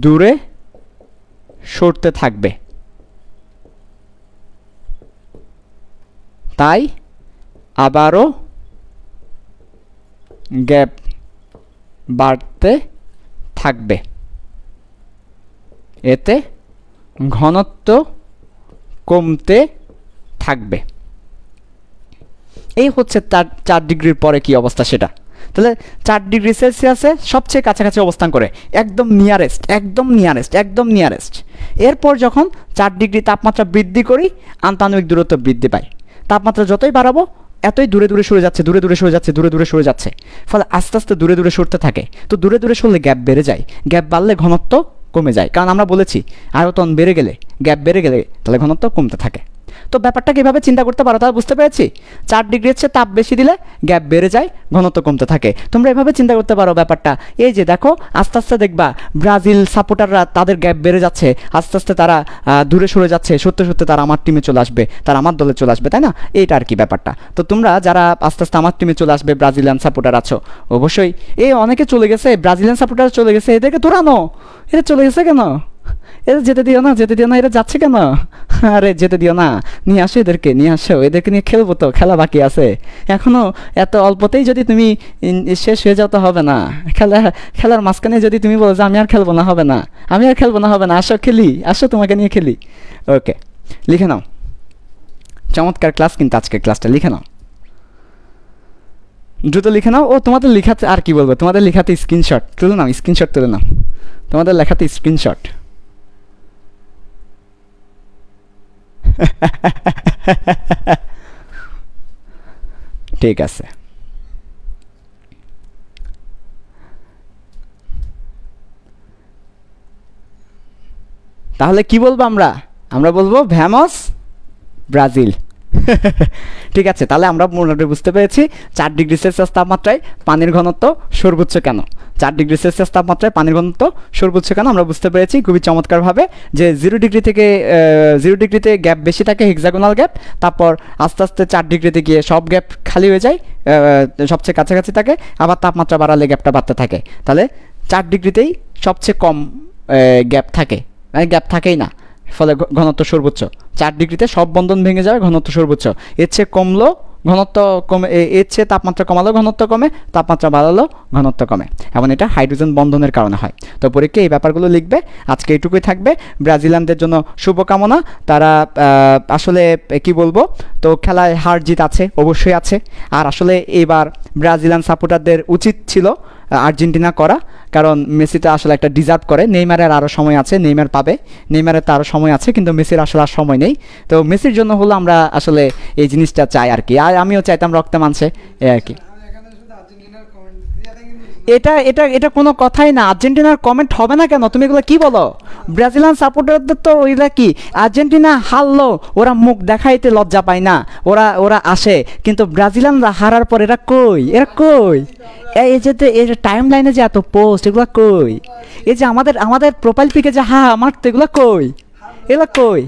দূরে সরতে থাকবে। তাই আবারও গ্যাপ বাড়তে থাকবে, এতে ঘনত্ব কমতে থাকবে। এই হচ্ছে 4 ডিগ্রির পরে কি অবস্থা সেটা। তাহলে 4 ডিগ্রি সেলসিয়াসে সবচেয়ে কাছাকাছি অবস্থান করে, একদম নিয়ারেস্ট। এরপর যখন 4 ডিগ্রি তাপমাত্রা বৃদ্ধি করি, আন্তঃআণবিক দূরত্ব বৃদ্ধি পায়। তাপমাত্রা যতই বাড়াবো এতই দূরে সরে যাচ্ছে, ফলে আস্তে আস্তে দূরে সরতে থাকে। তো দূরে সরলে গ্যাপ বেড়ে যায়, গ্যাপ বাড়লে ঘনত্ব কমে যায়, কারণ আমরা বলেছি আয়তন বেড়ে গেলে, গ্যাপ বেড়ে গেলে তাহলে ঘনত্ব কমতে থাকে। তো ব্যাপারটা কিভাবে চিন্তা করতে পারো তাহলে বুঝতে পেরেছি। 4 ডিগ্রির চেয়ে তাপ বেশি দিলে গ্যাপ বেড়ে যায়, ঘনত্ব কমতে থাকে। তোমরা এভাবে চিন্তা করতে পারো ব্যাপারটা। এই যে দেখো, আস্তে আস্তে দেখবা ব্রাজিল সাপোর্টাররা তাদের গ্যাপ বেড়ে যাচ্ছে, আস্তে আস্তে তারা দূরে সরে যাচ্ছে, সত্যি তারা আমার টিমে চলে আসবে, তারা আমার দলে চলে আসবে, তাই না? এইটা আর কি ব্যাপারটা। তো তোমরা যারা আস্তে আস্তে আমার টিমে চলে আসবে, ব্রাজিলিয়ান সাপোর্টার আছো, অবশ্যই অনেকে চলে গেছে, ব্রাজিলিয়ান সাপোর্টার চলে গেছে, এদেরকে দৌড়ানো, এরা চলে গেছে কেন? এদের যেতে দিও না, এরা যাচ্ছে কেন? আরে যেতে দিও না, নিয়ে আসো এদেরকে নিয়ে খেলবো, তো খেলা বাকি আছে এখনো। এত অল্পতেই যদি তুমি শেষ হয়ে যাও তো হবে না। খেলার মাঝখানে যদি তুমি বলো যে আমি আর খেলবো না, হবে না, আসো খেলি, আসো তোমাকে নিয়ে খেলি। ওকে, লিখে নাও। চমৎকার ক্লাস কিন্তু আজকের ক্লাসটা, লিখে নাও, দ্রুত লিখে নাও। ও তোমাদের লেখাতে আর কি বলবো, তোমাদের লেখাতে স্ক্রিনশট তুলে নাও, তোমাদের লেখাতে স্ক্রিনশট। ঠিক আছে, তাহলে কি বলবো আমরা বলবো ভ্যামস ব্রাজিল। ঠিক আছে, তাহলে আমরা মোটামুটি বুঝতে পেরেছি 4 ডিগ্রি সেলসিয়াস তাপমাত্রায় পানির ঘনত্ব সর্বোচ্চ কেন। 4 ডিগ্রি সেলসিয়াস তাপমাত্রায় পানির ঘনত্ব সর্বোচ্চ কেন আমরা বুঝতে পেরেছি খুবই চমৎকারভাবে, যে 0 ডিগ্রিতে গ্যাপ বেশি থাকে, হেক্সাগোনাল গ্যাপ, তারপর আস্তে আস্তে 4 ডিগ্রিতে গিয়ে সব গ্যাপ খালি হয়ে যায়, সবচেয়ে কাছাকাছি থাকে, আবার তাপমাত্রা বাড়ালে গ্যাপটা বাড়তে থাকে। তাহলে 4 ডিগ্রিতেই সবচেয়ে কম গ্যাপ থাকে, মানে গ্যাপ থাকেই না, ফলে ঘনত্ব সর্বোচ্চ। 4 ডিগ্রিতে সব বন্ধন ভেঙে যাবে, ঘনত্ব সর্বোচ্চ। এর চেয়ে কমলো ঘনত্ব কমে, এর চেয়ে তাপমাত্রা কমালো ঘনত্ব কমে, তাপমাত্রা বাড়ালো ঘনত্ব কমে, এবং এটা হাইড্রোজেন বন্ধনের কারণে হয়। তো পরীক্ষায় এই ব্যাপারগুলো লিখবে। আজকে এইটুকুই থাকবে। ব্রাজিলিয়ানদের জন্য শুভকামনা। তারা আসলে কি বলবো, তো খেলায় হার জিত আছে, অবশ্যই আছে। আর আসলে এবার ব্রাজিলিয়ান সাপোর্টারদের উচিত ছিল আর্জেন্টিনা করা, কারণ মেসি তো আসলে একটা ডিজার্ভ করে। নেইমারের আরও সময় আছে, নেইমার পাবে, নেইমারের তো আরও সময় আছে, কিন্তু মেসির আসলে আর সময় নেই। তো মেসির জন্য হলো আমরা আসলে এই জিনিসটা চাই আর কি, আর আমিও চাইতাম রক্তে মানছে এই আর কি। এটা কোনো কথাই না, আর্জেন্টিনার কমেন্ট হবে না কেন? তুমি এগুলো কি বলো? ব্রাজিলিয়ান সাপোর্টারদের তো ওইরা কি, আর্জেন্টিনা হারলো ওরা মুখ দেখাইতে লজ্জা পায় না, ওরা আসে, কিন্তু ব্রাজিলিয়ানরা হারার পর এরা কই? এই যে টাইম লাইনে যে এত পোস্ট, এগুলো কই? এই যে আমাদের প্রোফাইল পিকে যে আমার তো এগুলো কই? এগুলো কই?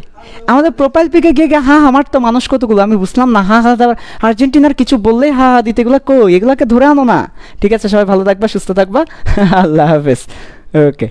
আমাদের প্রোফাইল পিকে গিয়ে আমার তো মানুষ কতগুলো আমি বুঝলাম না। আর্জেন্টিনার কিছু বললেই দিতে, এগুলো কই? এগুলোকে ধরে আনো না। ঠিক আছে, সবাই ভালো থাকবা, সুস্থ থাকবা, আল্লাহ হাফেজ। ওকে।